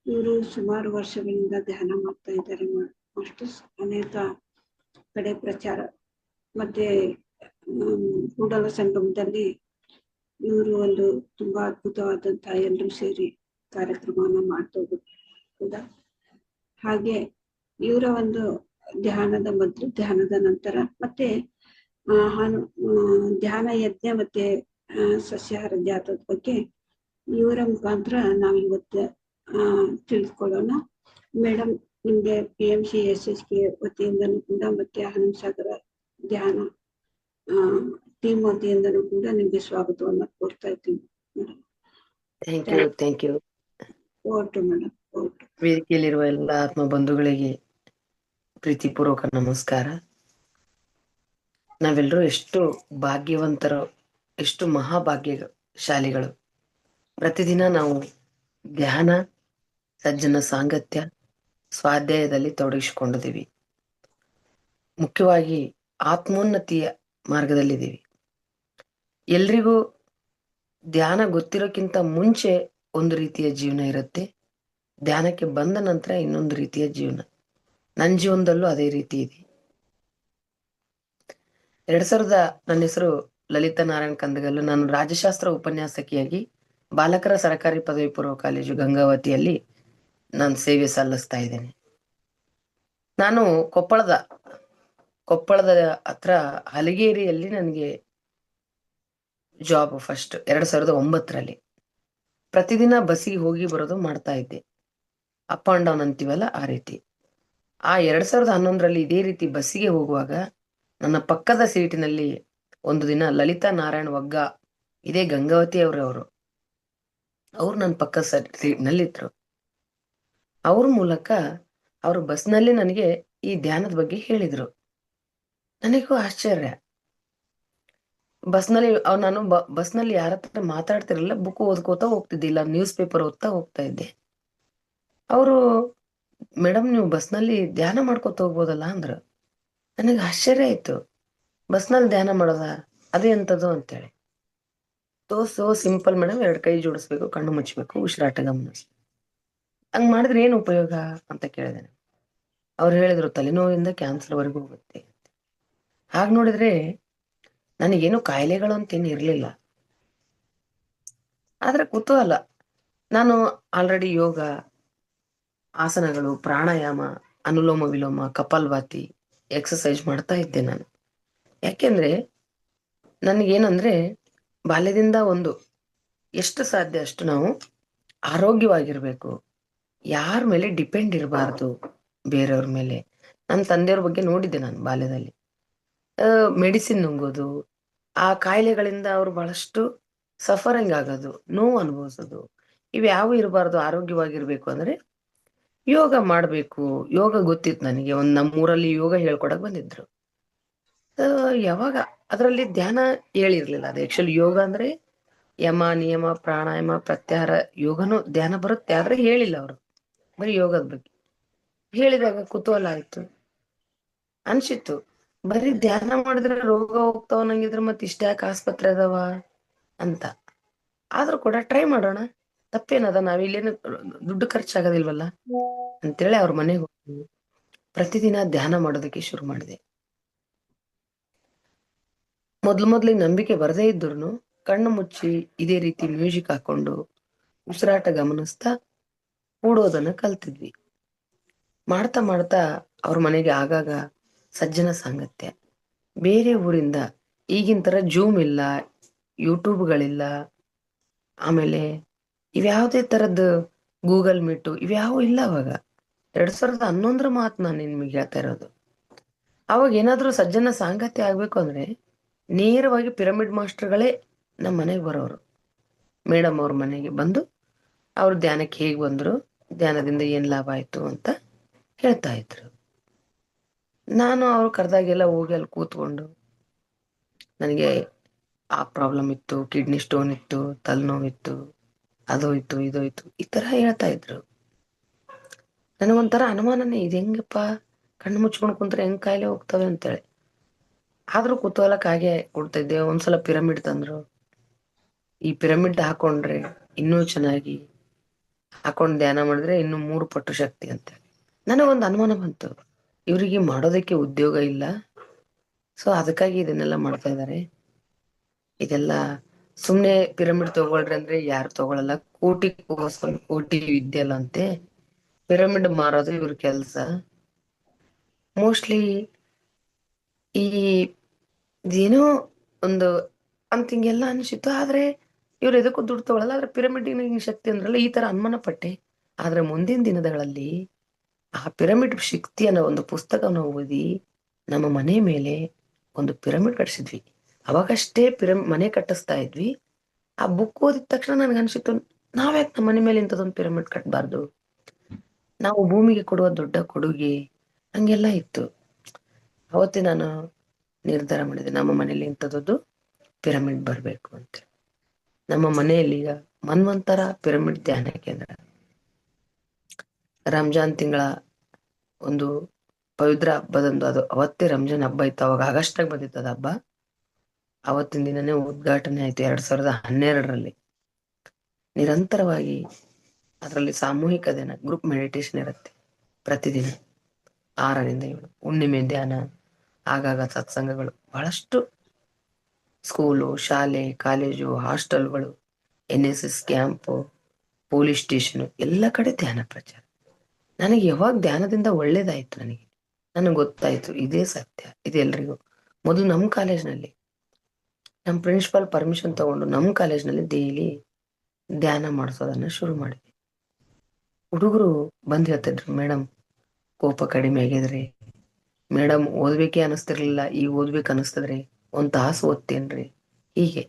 ಇವರು ಸುಮಾರು ವರ್ಷಗಳಿಂದ ಧ್ಯಾನ ಮಾಡ್ತಾ ಇದ್ದಾರೆ ಮಾಸ್ಟರ್ಸ್. ಅನೇಕ ಕಡೆ ಪ್ರಚಾರ ಮತ್ತೆ ಕೂಡಲ ಸಂಗಮದಲ್ಲಿ ಇವರು ಒಂದು ತುಂಬಾ ಅದ್ಭುತವಾದಂತಹ ಎಲ್ಲರೂ ಸೇರಿ ಕಾರ್ಯಕ್ರಮವನ್ನು ಮಾಡ್ತಾ ಕೂಡ. ಹಾಗೆ ಇವರ ಒಂದು ಧ್ಯಾನದ ಮೊದಲು, ಧ್ಯಾನದ ನಂತರ ಮತ್ತೆ ಧ್ಯಾನ ಯಜ್ಞ ಮತ್ತೆ ಸಸ್ಯಾಹಾರ ಜಾತದ ಬಗ್ಗೆ ಇವರ ಮುಖಾಂತರ ನಾವು ಇವತ್ತು ತಿಳಿದುಕೊಳ್ಳೋಣ. ಮೇಡಮ್, ನಿಮ್ಗೆ PMCSHK ವತಿಯಿಂದನೂ ಕೂಡ ಮತ್ತೆ ಹನುಮಸಾಗರ ಧ್ಯಾನ ಟೀಮ್ ವತಿಯಿಂದನೂ ಕೂಡ ನಿಮ್ಗೆ ಸ್ವಾಗತವನ್ನ ಕೋರ್ತಾ ಇದ್ದೀವಿ ಮೇಡಮ್. Thank you. ಓಟು ಮೇಡಮ್, ಓಟು. ವೇದಿಕೆಯಲ್ಲಿರುವ ಎಲ್ಲ ಆತ್ಮ ಬಂಧುಗಳಿಗೆ ಪ್ರೀತಿಪೂರ್ವಕ ನಮಸ್ಕಾರ. ನಾವೆಲ್ಲರೂ ಎಷ್ಟು ಭಾಗ್ಯವಂತರು, ಎಷ್ಟು ಮಹಾಭಾಗ್ಯಶಾಲಿಗಳು. ಪ್ರತಿದಿನ ನಾವು ಧ್ಯಾನ, ಸಜ್ಜನ ಸಾಂಗತ್ಯ, ಸ್ವಾಧ್ಯಾಯದಲ್ಲಿ ತೊಡಗಿಸಿಕೊಂಡಿದ್ದೀವಿ. ಮುಖ್ಯವಾಗಿ ಆತ್ಮೋನ್ನತಿಯ ಮಾರ್ಗದಲ್ಲಿದ್ದೀವಿ. ಎಲ್ರಿಗೂ ಧ್ಯಾನ ಗೊತ್ತಿರೋಕ್ಕಿಂತ ಮುಂಚೆ ಒಂದು ರೀತಿಯ ಜೀವನ ಇರುತ್ತೆ, ಧ್ಯಾನಕ್ಕೆ ಬಂದ ನಂತರ ಇನ್ನೊಂದು ರೀತಿಯ ಜೀವನ. ನನ್ನ ಜೀವನದಲ್ಲೂ ಅದೇ ರೀತಿ ಇದೆ. 2000 ನನ್ನ ಹೆಸರು ಲಲಿತಾ ನಾರಾಯಣ್ ಕಂದಗಲ್ಲು. ನಾನು ರಾಜ್ಯಶಾಸ್ತ್ರ ಉಪನ್ಯಾಸಕಿಯಾಗಿ ಬಾಲಕರ ಸರ್ಕಾರಿ ಪದವಿ ಪೂರ್ವ ಕಾಲೇಜು ಗಂಗಾವತಿಯಲ್ಲಿ ನಾನು ಸೇವೆ ಸಲ್ಲಿಸ್ತಾ ಇದ್ದೇನೆ. ನಾನು ಕೊಪ್ಪಳದ ಹತ್ರ ಹಲಗೇರಿಯಲ್ಲಿ ನನಗೆ ಜಾಬ್ ಫಸ್ಟ್ 2009ರಲ್ಲಿ. ಪ್ರತಿದಿನ ಬಸ್ಸಿಗೆ ಹೋಗಿ ಬರೋದು ಮಾಡ್ತಾ ಇದ್ದೆ, ಅಪ್ ಅಂಡ್ ಡೌನ್ ಅಂತೀವಲ್ಲ ಆ ರೀತಿ. ಆ 2011ರಲ್ಲಿ ಇದೇ ರೀತಿ ಬಸ್ಸಿಗೆ ಹೋಗುವಾಗ ನನ್ನ ಪಕ್ಕದ ಸೀಟಿನಲ್ಲಿ ಒಂದು ದಿನ ಲಲಿತಾ ನಾರಾಯಣ್ ವಗ್ಗ, ಇದೇ ಗಂಗಾವತಿ ಅವರು ನನ್ನ ಪಕ್ಕದ ಸೀಟ್ನಲ್ಲಿದ್ರು. ಅವ್ರ ಮೂಲಕ ಅವರು ಬಸ್ನಲ್ಲಿ ನನಗೆ ಈ ಧ್ಯಾನದ ಬಗ್ಗೆ ಹೇಳಿದ್ರು. ನನಗೂ ಆಶ್ಚರ್ಯ. ನಾನು ಬಸ್ನಲ್ಲಿ ಯಾರ ಹತ್ರ ಮಾತಾಡ್ತಿರಲಿಲ್ಲ, ಬುಕ್ ಓದ್ಕೋತಾ ಹೋಗ್ತಿದ್ದಿಲ್ಲ, ನ್ಯೂಸ್ ಪೇಪರ್ ಓದ್ತಾ ಹೋಗ್ತಾ ಇದ್ದೆ. ಅವರು, ಮೇಡಮ್ ನೀವು ಬಸ್ನಲ್ಲಿ ಧ್ಯಾನ ಮಾಡ್ಕೊತ ಹೋಗ್ಬೋದಲ್ಲ ಅಂದ್ರು. ನನಗೆ ಆಶ್ಚರ್ಯ ಆಯ್ತು. ಬಸ್ನಲ್ಲಿ ಧ್ಯಾನ ಮಾಡೋದ, ಅದೇ ಎಂಥದ್ದು ಅಂತೇಳಿ. ಸೋ ಸಿಂಪಲ್ ಮೇಡಮ್, 2 ಕೈ ಜೋಡಿಸ್ಬೇಕು, ಕಣ್ಣು ಮುಚ್ಚಬೇಕು, ಉಸಿರಾಟ ಗಮನಿಸ್ಬೇಕು. ಹಂಗ್ ಮಾಡಿದ್ರೆ ಏನು ಉಪಯೋಗ ಅಂತ ಕೇಳಿದೆ. ಅವ್ರು ಹೇಳಿದ್ರು, ತಲೆನೋವಿಂದ ಕ್ಯಾನ್ಸರ್ವರೆಗೂ ಹೋಗುತ್ತೆ. ಹಾಗೆ ನೋಡಿದ್ರೆ ನನಗೇನು ಕಾಯಿಲೆಗಳು ಅಂತೇನು ಇರಲಿಲ್ಲ. ಆದ್ರೆ ಕುತೂಹಲ, ನಾನು ಆಲ್ರೆಡಿ ಯೋಗ, ಆಸನಗಳು, ಪ್ರಾಣಾಯಾಮ ಅನುಲೋಮ ವಿಲೋಮ ಕಪಾಲ್ಭಾತಿ ಎಕ್ಸಸೈಸ್ ಮಾಡ್ತಾ ಇದ್ದೆ ನಾನು. ಯಾಕೆಂದ್ರೆ ನನಗೇನಂದ್ರೆ ಬಾಲ್ಯದಿಂದ ಒಂದು ಎಷ್ಟು ಸಾಧ್ಯ ಅಷ್ಟು ನಾವು ಆರೋಗ್ಯವಾಗಿರ್ಬೇಕು, ಯಾರ ಮೇಲೆ ಡಿಪೆಂಡ್ ಇರಬಾರ್ದು, ಬೇರೆಯವ್ರ ಮೇಲೆ. ನಮ್ಮ ತಂದೆಯವ್ರ ಬಗ್ಗೆ ನೋಡಿದ್ದೆ ನಾನು ಬಾಲ್ಯದಲ್ಲಿ. ಮೆಡಿಸಿನ್ ನುಂಗೋದು, ಆ ಕಾಯಿಲೆಗಳಿಂದ ಅವರು ಬಹಳಷ್ಟು ಸಫರಿಂಗ್ ಆಗೋದು, ನೋವು ಅನುಭವಿಸೋದು, ಇವ್ಯಾವು ಇರಬಾರ್ದು. ಆರೋಗ್ಯವಾಗಿರ್ಬೇಕು ಅಂದ್ರೆ ಯೋಗ ಮಾಡಬೇಕು. ಯೋಗ ಗೊತ್ತಿತ್ತು ನನಗೆ, ಒಂದು ನಮ್ಮೂರಲ್ಲಿ ಯೋಗ ಹೇಳ್ಕೊಡಕ್ ಬಂದಿದ್ರು. ಯಾವಾಗ ಅದರಲ್ಲಿ ಧ್ಯಾನ ಹೇಳಿರ್ಲಿಲ್ಲ. ಅದು ಆಕ್ಚುಲಿ ಯೋಗ ಅಂದ್ರೆ ಯಮ ನಿಯಮ ಪ್ರಾಣಾಯಾಮ ಪ್ರತ್ಯಾಹಾರ ಯೋಗನೂ ಧ್ಯಾನ ಬರುತ್ತೆ, ಆದ್ರೆ ಹೇಳಿಲ್ಲ ಅವರು, ಬರೀ ಯೋಗದ ಬಗ್ಗೆ ಹೇಳಿದಾಗ ಕುತೂಹಲ ಆಯ್ತು, ಅನ್ಸಿತ್ತು. ಬರೀ ಧ್ಯಾನ ಮಾಡಿದ್ರೆ ರೋಗ ಹೋಗ್ತಾವ ನಂಗಿದ್ರೆ ಮತ್ತೆ ಇಷ್ಟ್ಯಾಕೆ ಆಸ್ಪತ್ರೆ ಅದಾವ ಅಂತ. ಆದ್ರೂ ಕೂಡ ಟ್ರೈ ಮಾಡೋಣ, ತಪ್ಪೇನದ, ನಾವಿಲ್ಲೇನು ದುಡ್ಡು ಖರ್ಚಾಗೋದಿಲ್ವಲ್ಲ ಅಂತೇಳಿ ಅವ್ರ ಮನೆಗೆ ಹೋಗಿ ಪ್ರತಿದಿನ ಧ್ಯಾನ ಮಾಡೋದಕ್ಕೆ ಶುರು ಮಾಡಿದೆ. ಮೊದ್ಲಿಗೆ ನಂಬಿಕೆ ಬರದೇ ಇದ್ರು ಕಣ್ಣು ಮುಚ್ಚಿ ಇದೇ ರೀತಿ ಮ್ಯೂಸಿಕ್ ಹಾಕೊಂಡು ಉಸಿರಾಟ ಗಮನಿಸ್ತಾ ಕೂಡೋದನ್ನ ಕಲ್ತಿದ್ವಿ. ಮಾಡ್ತಾ ಮಾಡ್ತಾ ಅವ್ರ ಮನೆಗೆ ಆಗಾಗ ಸಜ್ಜನ ಸಾಂಗತ್ಯ, ಬೇರೆ ಊರಿಂದ, ಈಗಿನ ತರ ಜೂಮ್ ಇಲ್ಲ, ಯೂಟ್ಯೂಬ್ಗಳಿಲ್ಲ, ಆಮೇಲೆ ಇವ್ಯಾವುದೇ ತರದ್ದು ಗೂಗಲ್ ಮೀಟು ಇವ್ಯಾವು ಇಲ್ಲ ಅವಾಗ. 2011 ಮಾತು ನಾನು ನಿಮ್ಗೆ ಹೇಳ್ತಾ ಇರೋದು. ಅವಾಗ ಏನಾದ್ರೂ ಸಜ್ಜನ ಸಾಂಗತ್ಯ ಆಗ್ಬೇಕು ಅಂದ್ರೆ ನೇರವಾಗಿ ಪಿರಮಿಡ್ ಮಾಸ್ಟರ್ಗಳೇ ನಮ್ಮ ಮನೆಗೆ ಬರೋರು. ಮೇಡಮ್ ಅವ್ರ ಮನೆಗೆ ಬಂದು ಅವ್ರು ಧ್ಯಾನಕ್ಕೆ ಹೇಗೆ ಬಂದ್ರು, ಧ್ಯಾನದಿಂದ ಏನ್ ಲಾಭ ಆಯ್ತು ಅಂತ ಹೇಳ್ತಾ ಇದ್ರು. ನಾನು ಅವ್ರು ಕರೆದಾಗೆಲ್ಲ ಹೋಗಿ ಅಲ್ಲಿ ಕೂತ್ಕೊಂಡು, ನನಗೆ ಆ ಪ್ರಾಬ್ಲಮ್ ಇತ್ತು, ಕಿಡ್ನಿ ಸ್ಟೋನ್ ಇತ್ತು, ತಲೆನೋವಿತ್ತು, ಅದೋಯ್ತು ಇದೋಯ್ತು ಈ ತರ ಹೇಳ್ತಾ ಇದ್ರು. ನನಗೊಂಥರ ಅನುಮಾನನೇ, ಇದು ಹೆಂಗಪ್ಪ ಕಣ್ಣು ಮುಚ್ಕೊಂಡು ಕುಂತ್ರೆ ಹೆಂಗ್ ಕಾಯಿಲೆ ಹೋಗ್ತವೆ ಅಂತೇಳಿ. ಆದ್ರೂ ಕುತೂಹಲಕ್ಕೆ ಹಾಗೆ ಕೊಡ್ತಾ ಇದ್ದೆ. ಒಂದ್ಸಲ ಪಿರಮಿಡ್ ತಂದ್ರು, ಈ ಪಿರಮಿಡ್ ಹಾಕೊಂಡ್ರೆ ಇನ್ನೂ ಚೆನ್ನಾಗಿ, ಹಾಕೊಂಡು ಧ್ಯಾನ ಮಾಡಿದ್ರೆ ಇನ್ನು 3 ಪಟ್ಟು ಶಕ್ತಿ ಅಂತ. ನನಗೊಂದು ಅನುಮಾನ ಬಂತು, ಇವರಿಗೆ ಮಾಡೋದಕ್ಕೆ ಉದ್ಯೋಗ ಇಲ್ಲ, ಸೊ ಅದಕ್ಕಾಗಿ ಇದನ್ನೆಲ್ಲ ಮಾಡ್ತಾ ಇದ್ದಾರೆ. ಇದೆಲ್ಲ ಸುಮ್ನೆ ಪಿರಮಿಡ್ ತಗೊಳ್ರಿ ಅಂದ್ರೆ ಯಾರು ತಗೊಳಲ್ಲ, ಕೋಟಿ ಕೂಗಿಸ್ಕೊಂಡು ಕೋಟಿ ವಿದ್ಯೆ ಅಲ್ಲ ಅಂತೆ, ಪಿರಮಿಡ್ ಮಾರೋದು ಇವ್ರ ಕೆಲ್ಸ. ಮೋಸ್ಟ್ಲಿ ಈ ಇದೇನೋ ಒಂದು ಅಂತ ಹಿಂಗೆಲ್ಲ ಅನಿಸಿತ್ತು. ಆದ್ರೆ ಇವ್ರು ಎದಕ್ಕೂ ದುಡ್ಡು ತಗೊಳಲ್ಲ, ಆದ್ರೆ ಪಿರಮಿಡ್ ಶಕ್ತಿ ಅಂದ್ರಲ್ಲ, ಈ ತರ ಅನುಮಾನ ಪಟ್ಟೆ. ಆದ್ರೆ ಮುಂದಿನ ದಿನಗಳಲ್ಲಿ ಆ ಪಿರಮಿಡ್ ಶಕ್ತಿ ಅನ್ನೋ ಒಂದು ಪುಸ್ತಕವನ್ನು ಓದಿ ನಮ್ಮ ಮನೆ ಮೇಲೆ ಒಂದು ಪಿರಮಿಡ್ ಕಟ್ಸಿದ್ವಿ. ಅವಾಗಷ್ಟೇ ಮನೆ ಕಟ್ಟಿಸ್ತಾ ಇದ್ವಿ. ಆ ಬುಕ್ ಓದಿದ ತಕ್ಷಣ ನನ್ಗೆ ಅನ್ಸಿತ್ತು, ನಾವ್ಯಾಕೆ ನಮ್ಮ ಮನೆ ಮೇಲೆ ಇಂಥದೊಂದು ಪಿರಮಿಡ್ ಕಟ್ಟಬಾರ್ದು, ನಾವು ಭೂಮಿಗೆ ಕೊಡುವ ದೊಡ್ಡ ಕೊಡುಗೆ, ಹಂಗೆಲ್ಲ ಇತ್ತು. ಅವತ್ತೇ ನಾನು ನಿರ್ಧಾರ ಮಾಡಿದೆ, ನಮ್ಮ ಮನೇಲಿ ಇಂಥದ್ದು ಪಿರಮಿಡ್ ಬರಬೇಕು ಅಂತ. ನಮ್ಮ ಮನೆಯಲ್ಲಿ ಈಗ ಮನ್ವಂತರ ಪಿರಮಿಡ್ ಧ್ಯಾನ ಕೇಂದ್ರ. ರಂಜಾನ್ ತಿಂಗಳ ಒಂದು ಪವಿತ್ರ ಹಬ್ಬದಂದು, ಅದು ಅವತ್ತೇ ರಂಜಾನ್ ಹಬ್ಬ ಇತ್ತು, ಅವಾಗ ಆಗಸ್ಟಾಗ ಬಂದಿತ್ತು ಅದು ಹಬ್ಬ. ಅವತ್ತಿನ ದಿನನೇ ಉದ್ಘಾಟನೆ ಆಯ್ತು 2012ರಲ್ಲಿ. ನಿರಂತರವಾಗಿ ಅದರಲ್ಲಿ ಸಾಮೂಹಿಕ ಧ್ಯಾನ, ಗ್ರೂಪ್ ಮೆಡಿಟೇಷನ್ ಇರುತ್ತೆ ಪ್ರತಿದಿನ 6ರಿಂದ 7, ಹುಣ್ಣಿಮೆ ಧ್ಯಾನ, ಆಗಾಗ ಸತ್ಸಂಗಗಳು, ಬಹಳಷ್ಟು ಸ್ಕೂಲು, ಶಾಲೆ, ಕಾಲೇಜು, ಹಾಸ್ಟೆಲ್ಗಳು, NSS ಕ್ಯಾಂಪು, ಪೊಲೀಸ್ ಸ್ಟೇಷನ್, ಎಲ್ಲ ಕಡೆ ಧ್ಯಾನ ಪ್ರಚಾರ. ನನಗೆ ಯಾವಾಗ ಧ್ಯಾನದಿಂದ ಒಳ್ಳೇದಾಯ್ತು, ನನಗೆ ಗೊತ್ತಾಯ್ತು ಇದೇ ಸತ್ಯ, ಇದೆ ಎಲ್ರಿಗೂ. ಮೊದಲು ನಮ್ಮ ಕಾಲೇಜ್ನಲ್ಲಿ ನಮ್ಮ ಪ್ರಿನ್ಸಿಪಾಲ್ ಪರ್ಮಿಷನ್ ತಗೊಂಡು ನಮ್ಮ ಕಾಲೇಜ್ನಲ್ಲಿ ಡೈಲಿ ಧ್ಯಾನ ಮಾಡಿಸೋದನ್ನ ಶುರು ಮಾಡಿದ್ವಿ. ಹುಡುಗರು ಬಂದು ಹೇಳ್ತಿದ್ರು, ಮೇಡಮ್ ಕೋಪ ಕಡಿಮೆ ಆಗಿದ್ರಿ, ಮೇಡಮ್ ಓದ್ಬೇಕೇ ಅನಿಸ್ತಿರ್ಲಿಲ್ಲ, ಈಗ ಓದ್ಬೇಕು ಅನಿಸ್ತದ್ರಿ, ಒಂದು ತಾಸು ಓದ್ತೇನ್ರಿ. ಹೀಗೆ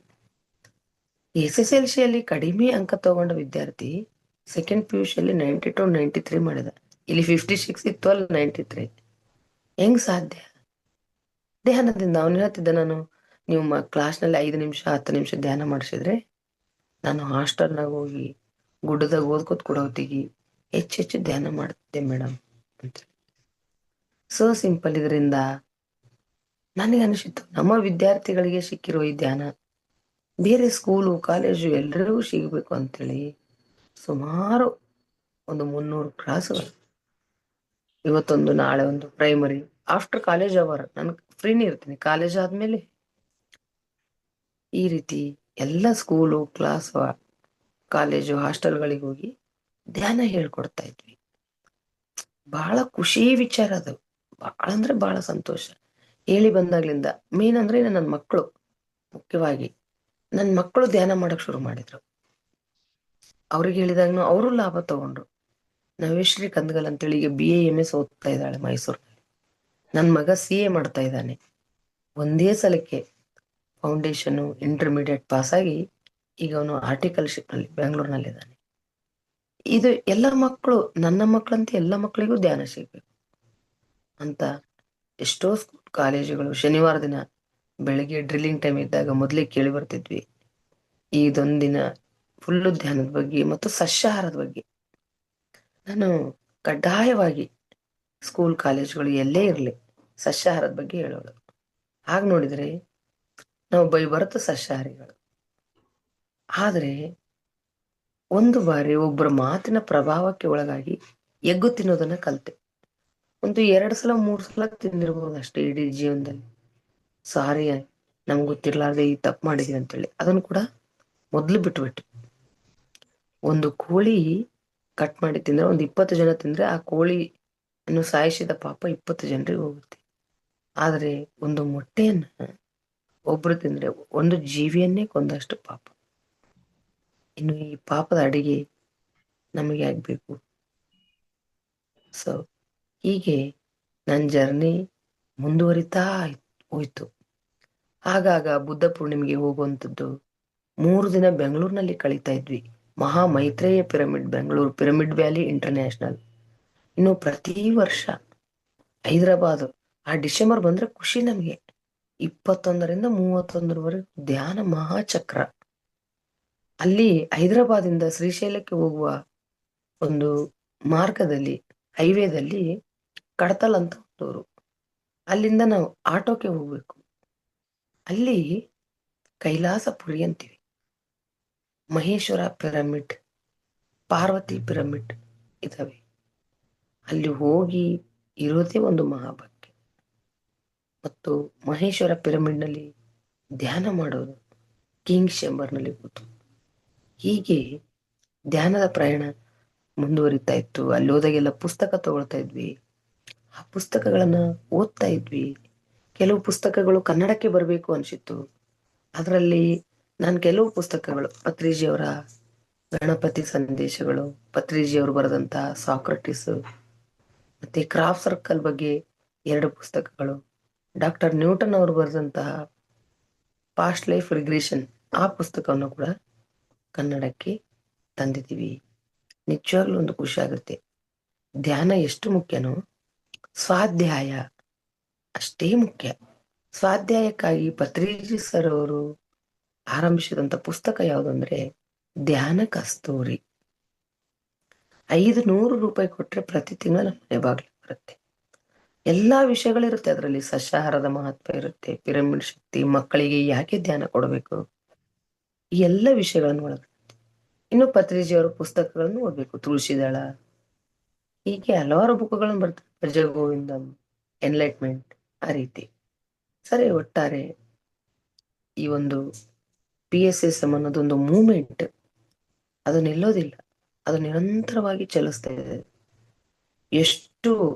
SSLCಯಲ್ಲಿ ಕಡಿಮೆ ಅಂಕ ತಗೊಂಡ ವಿದ್ಯಾರ್ಥಿ ಸೆಕೆಂಡ್ PUC 92 93 ಮಾಡಿದ. ಇಲ್ಲಿ 56 ಇತ್ತು, ಅಲ್ಲಿ 93. ಹೆಂಗ್ ಸಾಧ್ಯ? ಧ್ಯಾನದಿಂದ. ಅವನು ಹೇಳ್ತಿದ್ದ, ನೀವು ಕ್ಲಾಸ್ನಲ್ಲಿ 5 ನಿಮಿಷ 10 ನಿಮಿಷ ಧ್ಯಾನ ಮಾಡಿಸಿದ್ರೆ ನಾನು ಹಾಸ್ಟೆಲ್ನಾಗ ಹೋಗಿ ಗುಡ್ಡದಾಗ ಓದ್ಕೋತ ಕೊಡೋತಿಗಿ ಹೆಚ್ಚೆಚ್ಚು ಧ್ಯಾನ ಮಾಡ್ತಿದ್ದೆ ಮೇಡಮ್ ಅಂತ. So simple. ಇದರಿಂದ ನನಗೆ ಅನಿಸಿತ್ತು, ನಮ್ಮ ವಿದ್ಯಾರ್ಥಿಗಳಿಗೆ ಸಿಕ್ಕಿರೋ ಈ ಧ್ಯಾನ ಬೇರೆ ಸ್ಕೂಲು ಕಾಲೇಜು ಎಲ್ಲರಿಗೂ ಸಿಗಬೇಕು ಅಂತೇಳಿ ಸುಮಾರು ಒಂದು 300 ಕ್ಲಾಸುಗಳು, ಇವತ್ತೊಂದು ನಾಳೆ ಒಂದು ಪ್ರೈಮರಿ, ಆಫ್ಟರ್ ಕಾಲೇಜ್ ಅವರ್ ನಾನು ಫ್ರೀನೇ ಇರ್ತೀನಿ, ಕಾಲೇಜ್ ಆದ್ಮೇಲೆ ಈ ರೀತಿ ಎಲ್ಲ ಸ್ಕೂಲು ಕ್ಲಾಸ್ ಕಾಲೇಜು ಹಾಸ್ಟೆಲ್ಗಳಿಗೆ ಹೋಗಿ ಧ್ಯಾನ ಹೇಳ್ಕೊಡ್ತಾ ಇದ್ವಿ. ಬಹಳ ಖುಷಿ ವಿಚಾರ ಅದು. ಬಹಳ ಅಂದ್ರೆ ಬಹಳ ಸಂತೋಷ. ಹೇಳಿ ಬಂದಾಗ್ಲಿಂದ ಮೇನ್ ಅಂದ್ರೆ ನನ್ನ ಮಕ್ಕಳು, ಮುಖ್ಯವಾಗಿ ನನ್ನ ಮಕ್ಕಳು ಧ್ಯಾನ ಮಾಡಕ್ ಶುರು ಮಾಡಿದ್ರು. ಅವ್ರಿಗೆ ಹೇಳಿದಾಗನು ಅವರು ಲಾಭ ತಗೊಂಡ್ರು. ನವೇಶ್ರೀ ಕಂದಗಲ್ ಅಂತೇಳಿ ಈಗ BA MS ಓದ್ತಾ ಇದ್ದಾಳೆ ಮೈಸೂರಿನಲ್ಲಿ. ನನ್ನ ಮಗ CA ಮಾಡ್ತಾ ಇದ್ದಾನೆ. ಒಂದೇ ಸಲಕ್ಕೆ ಫೌಂಡೇಶನ್ ಇಂಟರ್ಮೀಡಿಯೇಟ್ ಪಾಸ್ ಆಗಿ ಈಗ ಅವನು ಆರ್ಟಿಕಲ್ಶಿಪ್ ನಲ್ಲಿ ಬೆಂಗಳೂರಿನಲ್ಲಿದ್ದಾನೆ. ಇದು ಎಲ್ಲ ಮಕ್ಕಳು, ನನ್ನ ಮಕ್ಕಳಂತೆ ಎಲ್ಲ ಮಕ್ಕಳಿಗೂ ಧ್ಯಾನ ಸಿಗ್ಬೇಕು ಅಂತ ಎಷ್ಟೋ ಕಾಲೇಜುಗಳು ಶನಿವಾರ ದಿನ ಬೆಳಗ್ಗೆ ಡ್ರಿಲ್ಲಿಂಗ್ ಟೈಮ್ ಇದ್ದಾಗ ಮೊದಲೇ ಕೇಳಿ ಬರ್ತಿದ್ವಿ, ಇದೊಂದಿನ ಫುಲ್ಲು ಧ್ಯಾನದ ಬಗ್ಗೆ ಮತ್ತು ಸಸ್ಯಾಹಾರದ ಬಗ್ಗೆ. ನಾನು ಕಡ್ಡಾಯವಾಗಿ ಸ್ಕೂಲ್ ಕಾಲೇಜುಗಳು ಎಲ್ಲೇ ಇರಲಿ ಸಸ್ಯಾಹಾರದ ಬಗ್ಗೆ ಹೇಳೋದು. ಹಾಗೆ ನೋಡಿದರೆ ನಾವು ಬರುತ್ತ ಸಸ್ಯಾಹಾರಿಗಳು. ಆದರೆ ಒಂದು ಬಾರಿ ಒಬ್ಬರ ಮಾತಿನ ಪ್ರಭಾವಕ್ಕೆ ಒಳಗಾಗಿ ಎಗ್ಗು ತಿನ್ನೋದನ್ನ ಕಲಿತೆ. ಒಂದು 2 ಸಲ 3 ಸಲ ತಿಂದಿರ್ಬೋದು ಅಷ್ಟೇ ಇಡೀ ಜೀವನದಲ್ಲಿ. ಸಾರಿ, ನಮ್ಗೆ ಗೊತ್ತಿರ್ಲಾರ್ದೆ ಈ ತಪ್ಪು ಮಾಡಿದೀವಿ ಅಂತೇಳಿ ಅದನ್ನು ಕೂಡ ಮೊದಲು ಬಿಟ್ಬಿಟ್ಟು. ಒಂದು ಕೋಳಿ ಕಟ್ ಮಾಡಿ ತಿಂದ್ರೆ ಒಂದು 20 ಜನ ತಿಂದ್ರೆ ಆ ಕೋಳಿ ಅನ್ನು ಸಾಯಿಸಿದ ಪಾಪ 20 ಜನರಿಗೆ ಹೋಗುತ್ತೆ. ಆದರೆ ಒಂದು ಮೊಟ್ಟೆಯನ್ನ ಒಬ್ರು ತಿಂದ್ರೆ ಒಂದು ಜೀವಿಯನ್ನೇ ಕೊಂದಷ್ಟು ಪಾಪ. ಇನ್ನು ಈ ಪಾಪದ ಅಡಿಗೆ ನಮಗೆ ಆಗ್ಬೇಕು. ಸೊ ಹೀಗೆ ನನ್ನ ಜರ್ನಿ ಮುಂದುವರಿತಾ ಹೋಯ್ತು. ಆಗಾಗ ಬುದ್ಧ ಪೂರ್ಣಿಮೆಗೆ ಹೋಗುವಂಥದ್ದು. 3 ದಿನ ಬೆಂಗಳೂರಿನಲ್ಲಿ ಕಳೀತಾ ಇದ್ವಿ. ಮಹಾ Maitreya pyramid Bengaluru, pyramid valley international. ಇನ್ನು ಪ್ರತಿ ವರ್ಷ ಹೈದರಾಬಾದ್, ಆ ಡಿಸೆಂಬರ್ ಬಂದ್ರೆ ಖುಷಿ ನಮಗೆ. 21ರಿಂದ 31ರವರೆಗೆ ಧ್ಯಾನ ಮಹಾಚಕ್ರ. ಅಲ್ಲಿ ಹೈದರಾಬಾದಿಂದ ಶ್ರೀಶೈಲಕ್ಕೆ ಹೋಗುವ ಒಂದು ಮಾರ್ಗದಲ್ಲಿ, ಹೈವೇದಲ್ಲಿ ಕಡತಲ್ ಅಂತ ಒಂದೂರು, ಅಲ್ಲಿಂದ ನಾವು ಆಟೋಕ್ಕೆ ಹೋಗ್ಬೇಕು. ಅಲ್ಲಿ ಕೈಲಾಸಪುರಿ ಅಂತೀವಿ, ಮಹೇಶ್ವರ ಪಿರಮಿಡ್, ಪಾರ್ವತಿ ಪಿರಮಿಡ್ ಇದಾವೆ. ಅಲ್ಲಿ ಹೋಗಿ ಇರೋದೇ ಒಂದು ಮಹಾಭಾಗ್ಯ. ಮತ್ತು ಮಹೇಶ್ವರ ಪಿರಮಿಡ್ನಲ್ಲಿ ಧ್ಯಾನ ಮಾಡೋದು, ಕಿಂಗ್ ಚೇಂಬರ್ನಲ್ಲಿ ಕೂತು. ಹೀಗೆ ಧ್ಯಾನದ ಪ್ರಯಾಣ ಮುಂದುವರಿತಾ ಇತ್ತು. ಅಲ್ಲಿ ಹೋದಾಗೆಲ್ಲ ಪುಸ್ತಕ ತಗೊಳ್ತಾ ಇದ್ವಿ, ಆ ಪುಸ್ತಕಗಳನ್ನ ಓದ್ತಾ ಇದ್ವಿ. ಕೆಲವು ಪುಸ್ತಕಗಳು ಕನ್ನಡಕ್ಕೆ ಬರಬೇಕು ಅನ್ಸಿತ್ತು. ಅದರಲ್ಲಿ ನಾನು ಕೆಲವು ಪುಸ್ತಕಗಳು, ಪತ್ರಿಜಿಯವರ ಗಣಪತಿ ಸಂದೇಶಗಳು, ಪತ್ರಿಜಿಯವರು ಬರೆದಂತಹ ಸಾಕ್ರಟಿಸ್, ಮತ್ತೆ ಕ್ರಾಫ್ಟ್ ಸರ್ಕಲ್ ಬಗ್ಗೆ 2 ಪುಸ್ತಕಗಳು, ಡಾಕ್ಟರ್ ನ್ಯೂಟನ್ ಅವರು ಬರೆದಂತಹ ಪಾಸ್ಟ್ ಲೈಫ್ ರಿಗ್ರೆಷನ್, ಆ ಪುಸ್ತಕವನ್ನು ಕೂಡ ಕನ್ನಡಕ್ಕೆ ತಂದಿದ್ದೀವಿ. ನಿಜವಾಗ್ಲೂ ಒಂದು ಖುಷಿ ಆಗುತ್ತೆ. ಧ್ಯಾನ ಎಷ್ಟು ಮುಖ್ಯನೋ ಸ್ವಾಧ್ಯಾಯ ಅಷ್ಟೇ ಮುಖ್ಯ. ಸ್ವಾಧ್ಯಾಯಕ್ಕಾಗಿ ಪತ್ರಿಜಿ ಸರ್ ಅವರು ಆರಂಭಿಸಿದಂತ ಪುಸ್ತಕ ಯಾವುದು ಅಂದ್ರೆ ಧ್ಯಾನ ಕಸ್ತೂರಿ. 500 ರೂಪಾಯಿ ಕೊಟ್ರೆ ಪ್ರತಿ ತಿಂಗಳು ನಮ್ಮ ಮನೆ ಬಾಗಿಲು ಬರುತ್ತೆ. ಎಲ್ಲಾ ವಿಷಯಗಳಿರುತ್ತೆ ಅದರಲ್ಲಿ. ಸಸ್ಯಾಹಾರದ ಮಹತ್ವ ಇರುತ್ತೆ, ಪಿರಮಿಡ್ ಶಕ್ತಿ, ಮಕ್ಕಳಿಗೆ ಯಾಕೆ ಧ್ಯಾನ ಕೊಡಬೇಕು, ಈ ಎಲ್ಲ ವಿಷಯಗಳನ್ನು ಒಳಗಡೆ. ಇನ್ನು ಪತ್ರಿಜಿಯವರ ಪುಸ್ತಕಗಳನ್ನು ಓದ್ಬೇಕು, ತುಳಸಿದಳ, ಹೀಗೆ ಹಲವಾರು ಬುಕ್ಗಳನ್ನು ಬರ್ತವೆ, ಭಜ ಗೋವಿಂದಂ, ಎನ್ಲೈಟ್ಮೆಂಟ್, ಆ ರೀತಿ. ಸರಿ, ಒಟ್ಟಾರೆ ಈ ಒಂದು PSSM ಅನ್ನೋದೊಂದು ಮೂವ್ಮೆಂಟ್, ಅದು ನಿಲ್ಲೋದಿಲ್ಲ, ಅದು ನಿರಂತರವಾಗಿ ಚಲಿಸ್ತಾ ಇದೆ. ಎಷ್ಟು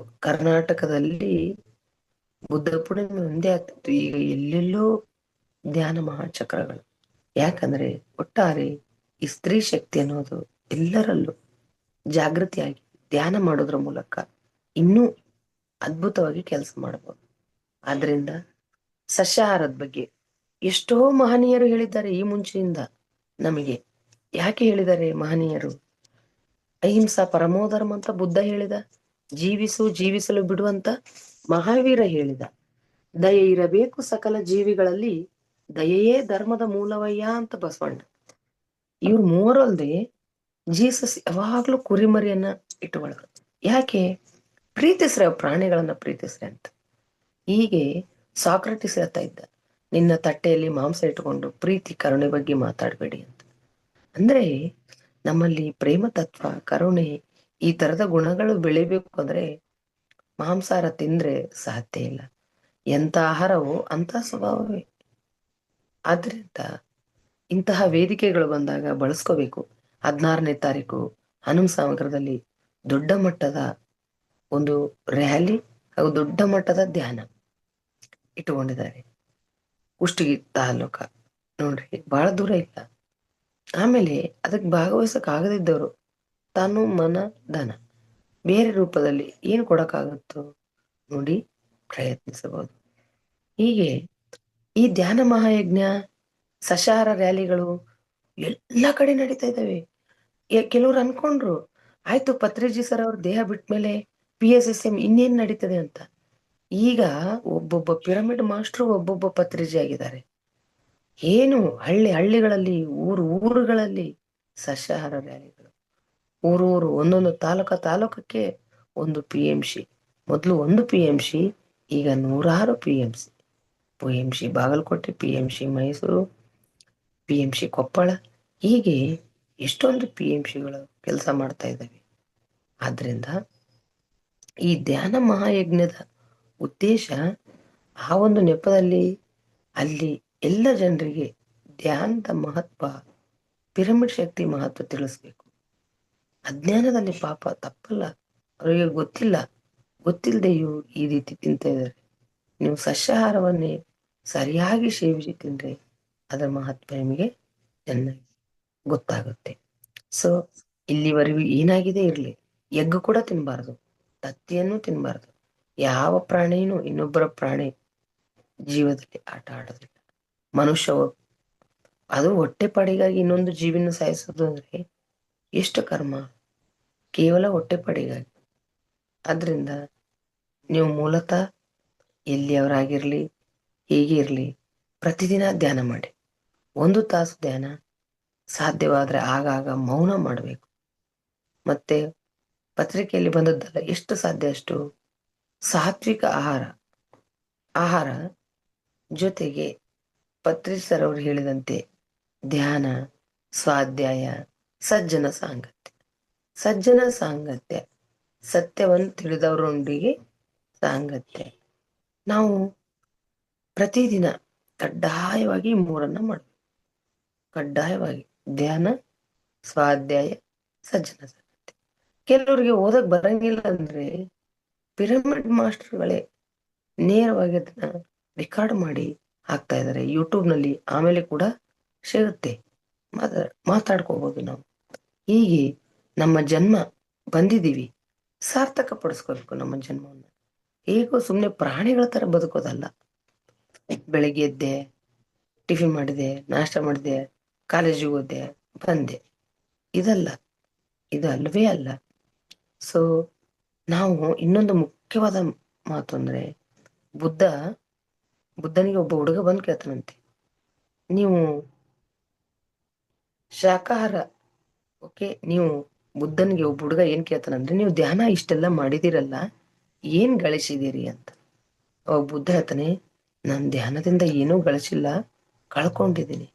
ಕರ್ನಾಟಕದಲ್ಲಿ ಬುದ್ಧ ಪೂರ್ಣಿಮೆ ಒಂದೇ ಆಗ್ತಿತ್ತು, ಈಗ ಎಲ್ಲೆಲ್ಲೋ ಧ್ಯಾನ ಮಹಾಚಕ್ರಗಳು. ಯಾಕಂದ್ರೆ ಒಟ್ಟಾರೆ ಈ ಸ್ತ್ರೀ ಶಕ್ತಿ ಅನ್ನೋದು ಎಲ್ಲರಲ್ಲೂ ಜಾಗೃತಿಯಾಗಿ ಧ್ಯಾನ ಮಾಡೋದ್ರ ಮೂಲಕ ಇನ್ನೂ ಅದ್ಭುತವಾಗಿ ಕೆಲಸ ಮಾಡಬಹುದು. ಆದ್ರಿಂದ ಸಸ್ಯಾಹಾರದ ಬಗ್ಗೆ ಎಷ್ಟೋ ಮಹನೀಯರು ಹೇಳಿದ್ದಾರೆ ಈ ಮುಂಚೆಯಿಂದ ನಮಗೆ. ಯಾಕೆ ಹೇಳಿದ್ದಾರೆ ಮಹನೀಯರು? ಅಹಿಂಸಾ ಪರಮೋಧರ್ಮ ಅಂತ ಬುದ್ಧ ಹೇಳಿದ, ಜೀವಿಸಲು ಬಿಡುವಂತ ಮಹಾವೀರ ಹೇಳಿದ, ದಯೆ ಇರಬೇಕು ಸಕಲ ಜೀವಿಗಳಲ್ಲಿ, ದಯೆಯೇ ಧರ್ಮದ ಮೂಲವಯ್ಯ ಅಂತ ಬಸವಣ್ಣ. ಇವ್ರು ಮೂವರಲ್ದೆ ಜೀಸಸ್ ಯಾವಾಗ್ಲೂ ಕುರಿಮರಿಯನ್ನ ಇಟ್ಟುಕೊಳ್ಳೋದು. ಯಾಕೆ? ಪ್ರೀತಿಸ್ರೆ, ಪ್ರಾಣಿಗಳನ್ನ ಪ್ರೀತಿಸ್ರೆ ಅಂತ. ಹೀಗೆ ಸಾಕ್ರಟಿಸ್ ಹೇಳ್ತಾ ಇದ್ದ, ನಿನ್ನ ತಟ್ಟೆಯಲ್ಲಿ ಮಾಂಸ ಇಟ್ಟುಕೊಂಡು ಪ್ರೀತಿ ಕರುಣೆ ಬಗ್ಗೆ ಮಾತಾಡಬೇಡಿ ಅಂತ. ಅಂದ್ರೆ ನಮ್ಮಲ್ಲಿ ಪ್ರೇಮ ತತ್ವ, ಕರುಣೆ, ಈ ತರದ ಗುಣಗಳು ಬೆಳಿಬೇಕು ಅಂದ್ರೆ ಮಾಂಸಾಹಾರ ತಿಂದ್ರೆ ಸಾಧ್ಯ ಇಲ್ಲ. ಎಂತ ಆಹಾರವೋ ಅಂತ ಸ್ವಭಾವವೇ. ಆದ್ರಿಂದ ಇಂತಹ ವೇದಿಕೆಗಳು ಬಂದಾಗ ಬಳಸ್ಕೋಬೇಕು. 16ನೇ ತಾರೀಕು ಹನುಮ ಸಾಗರದಲ್ಲಿ ದೊಡ್ಡ ಮಟ್ಟದ ಒಂದು ರ್ಯಾಲಿ ಹಾಗೂ ದೊಡ್ಡ ಮಟ್ಟದ ಧ್ಯಾನ ಇಟ್ಟುಕೊಂಡಿದ್ದಾರೆ. ಕುಷ್ಟಗಿ ತಾಲೂಕ ನೋಡ್ರಿ, ಬಹಳ ದೂರ ಇಲ್ಲ. ಆಮೇಲೆ ಅದಕ್ಕೆ ಭಾಗವಹಿಸಕ್ ಆಗದಿದ್ದವರು ತಾನು ಮನ ಧನ ಬೇರೆ ರೂಪದಲ್ಲಿ ಏನು ಕೊಡಕ್ಕಾಗುತ್ತೋ ನೋಡಿ ಪ್ರಯತ್ನಿಸಬಹುದು. ಹೀಗೆ ಈ ಧ್ಯಾನ ಮಹಾಯಜ್ಞ, ಸಶಾಹಾರ ರ್ಯಾಲಿಗಳು ಎಲ್ಲ ಕಡೆ ನಡೀತಾ ಇದ್ದಾವೆ. ಕೆಲವ್ರು ಅನ್ಕೊಂಡ್ರು ಆಯ್ತು ಪತ್ರಿಜಿ ಸರ್ ಅವ್ರ ದೇಹ ಬಿಟ್ಮೇಲೆ PSSM ಇನ್ನೇನ್ ನಡೀತದೆ ಅಂತ. ಈಗ ಒಬ್ಬೊಬ್ಬ ಪಿರಮಿಡ್ ಮಾಸ್ಟ್ರು ಒಬ್ಬೊಬ್ಬ ಪತ್ರಿಜಿ ಆಗಿದ್ದಾರೆ. ಏನು ಹಳ್ಳಿಗಳಲ್ಲಿ ಊರುಗಳಲ್ಲಿ ಸಸ್ಯಾಹಾರ ರ್ಯಾಲಿಗಳು, ಊರೂರು ಒಂದೊಂದು ತಾಲೂಕಕ್ಕೆ ಒಂದು PMC. ಮೊದಲು ಒಂದು PMC, ಈಗ 100 PMC Bagalkot, PMC Mysuru, PMC Koppal, ಹೀಗೆ ಎಷ್ಟೊಂದು PMCಗಳು ಕೆಲಸ ಮಾಡ್ತಾ ಇದ್ದಾವೆ. ಆದ್ರಿಂದ ಈ ಧ್ಯಾನ ಮಹಾಯಜ್ಞದ ಉದ್ದೇಶ ಆ ಒಂದು ನೆಪದಲ್ಲಿ ಅಲ್ಲಿ ಎಲ್ಲ ಜನರಿಗೆ ಧ್ಯಾನದ ಮಹತ್ವ, ಪಿರಮಿಡ್ ಶಕ್ತಿ ಮಹತ್ವ ತಿಳಿಸ್ಬೇಕು. ಅಜ್ಞಾನದಲ್ಲಿ ಪಾಪ ತಪ್ಪಲ್ಲ, ಅವರಿಗೆ ಗೊತ್ತಿಲ್ಲದೆಯೂ ಈ ರೀತಿ ತಿಂತ ಇದ್ದಾರೆ. ನೀವು ಸಸ್ಯಾಹಾರವನ್ನೇ ಸರಿಯಾಗಿ ಸೇವಿಸಿ ತಿಂದ್ರೆ ಅದರ ಮಹತ್ವ ನಿಮಗೆ ಚೆನ್ನಾಗಿ ಗೊತ್ತಾಗುತ್ತೆ. ಸೊ ಇಲ್ಲಿವರೆಗೂ ಏನಾಗಿದೆ ಇರಲಿ, ಎಗ್ ಕೂಡ ತಿನ್ನಬಾರ್ದು, ತತ್ತಿಯನ್ನು ತಿನ್ನಬಾರ್ದು. ಯಾವ ಪ್ರಾಣಿನೂ ಇನ್ನೊಬ್ಬರ ಪ್ರಾಣಿ ಜೀವದಲ್ಲಿ ಆಟ ಆಡೋದಿಲ್ಲ. ಮನುಷ್ಯ ಅದು ಹೊಟ್ಟೆಪಾಡಿಗಾಗಿ ಇನ್ನೊಂದು ಜೀವಿನ ಸಾಯಿಸೋದು ಅಂದ್ರೆ ಎಷ್ಟು ಕರ್ಮ, ಕೇವಲ ಹೊಟ್ಟೆಪಾಡಿಗಾಗಿ. ಆದ್ರಿಂದ ನೀವು ಮೂಲತಃ ಎಲ್ಲಿಯವರಾಗಿರ್ಲಿ, ಹೇಗೆ ಇರಲಿ, ಪ್ರತಿದಿನ ಧ್ಯಾನ ಮಾಡಿ. 1 ತಾಸು ಧ್ಯಾನ, ಸಾಧ್ಯವಾದ್ರೆ ಆಗಾಗ ಮೌನ ಮಾಡಬೇಕು. ಮತ್ತೆ ಪತ್ರಿಕೆಯಲ್ಲಿ ಬಂದದ್ದಲ್ಲ, ಎಷ್ಟು ಸಾಧ್ಯ ಅಷ್ಟು ಸಾತ್ವಿಕ ಆಹಾರ ಜೊತೆಗೆ ಪತ್ರಿಜಿ ಸರ್ ಅವರು ಹೇಳಿದಂತೆ ಧ್ಯಾನ, ಸ್ವಾಧ್ಯಾಯ, ಸಜ್ಜನ ಸಾಂಗತ್ಯ, ಸತ್ಯವನ್ನು ತಿಳಿದವರೊಂದಿಗೆ ಸಾಂಗತ್ಯ. ನಾವು ಪ್ರತಿದಿನ ಕಡ್ಡಾಯವಾಗಿ 3 ಮಾಡಬೇಕು. ಕಡ್ಡಾಯವಾಗಿ ಧ್ಯಾನ, ಸ್ವಾಧ್ಯಾಯ, ಸಜ್ಜನ ಸಾಂಗತ್ಯ. ಕೆಲವರಿಗೆ ಓದಕ್ ಬರಂಗಿಲ್ಲ ಅಂದ್ರೆ ಪಿರಮಿಡ್ ಮಾಸ್ಟರ್ಗಳೇ ನೇರವಾಗಿ ಅದನ್ನ ರೆಕಾರ್ಡ್ ಮಾಡಿ ಹಾಕ್ತಾ ಇದ್ದಾರೆ ಯೂಟ್ಯೂಬ್ನಲ್ಲಿ. ಆಮೇಲೆ ಕೂಡ ಸಿಗುತ್ತೆ, ಮಾತಾಡ್ಕೋಬಹುದು ನಾವು. ಹೀಗೆ ನಮ್ಮ ಜನ್ಮ ಬಂದಿದ್ದೀವಿ, ಸಾರ್ಥಕ ಪಡಿಸ್ಕೋಬೇಕು ನಮ್ಮ ಜನ್ಮವನ್ನು. ಹೇಗೋ ಸುಮ್ಮನೆ ಪ್ರಾಣಿಗಳ ತರ ಬದುಕೋದಲ್ಲ. ಬೆಳಗ್ಗೆ ಎದ್ದೆ, ಟಿಫಿನ್ ಮಾಡಿದೆ, ನಾಷ್ಟ ಮಾಡಿದೆ, ಕಾಲೇಜಿಗೆ ಹೋದೆ, ಬಂದೆ, ಇದು ಅಲ್ಲವೇ ಅಲ್ಲ. ಸೊ ನಾವು ಇನ್ನೊಂದು ಮುಖ್ಯವಾದ ಮಾತು ಅಂದ್ರೆ, ಬುದ್ಧನಿಗೆ ಒಬ್ಬ ಹುಡುಗ ಬಂದು ಕೇಳ್ತಾನಂತೆ, ನೀವು ಶಾಕಾಹಾರ ನೀವು ಬುದ್ಧನಿಗೆ ಒಬ್ಬ ಹುಡುಗ ಏನ್ ಕೇಳ್ತಾನಂದ್ರೆ, ನೀವು ಧ್ಯಾನ ಇಷ್ಟೆಲ್ಲ ಮಾಡಿದಿರಲ್ಲ, ಏನ್ ಗಳಿಸಿದಿರಿ ಅಂತ. ಅವಾಗ ಬುದ್ಧ ಹೇಳ್ತಾನೆ, ನಾನು ಧ್ಯಾನದಿಂದ ಏನೂ ಗಳಿಸಿಲ್ಲ, ಕಳ್ಕೊಂಡಿದ್ದೀನಿ.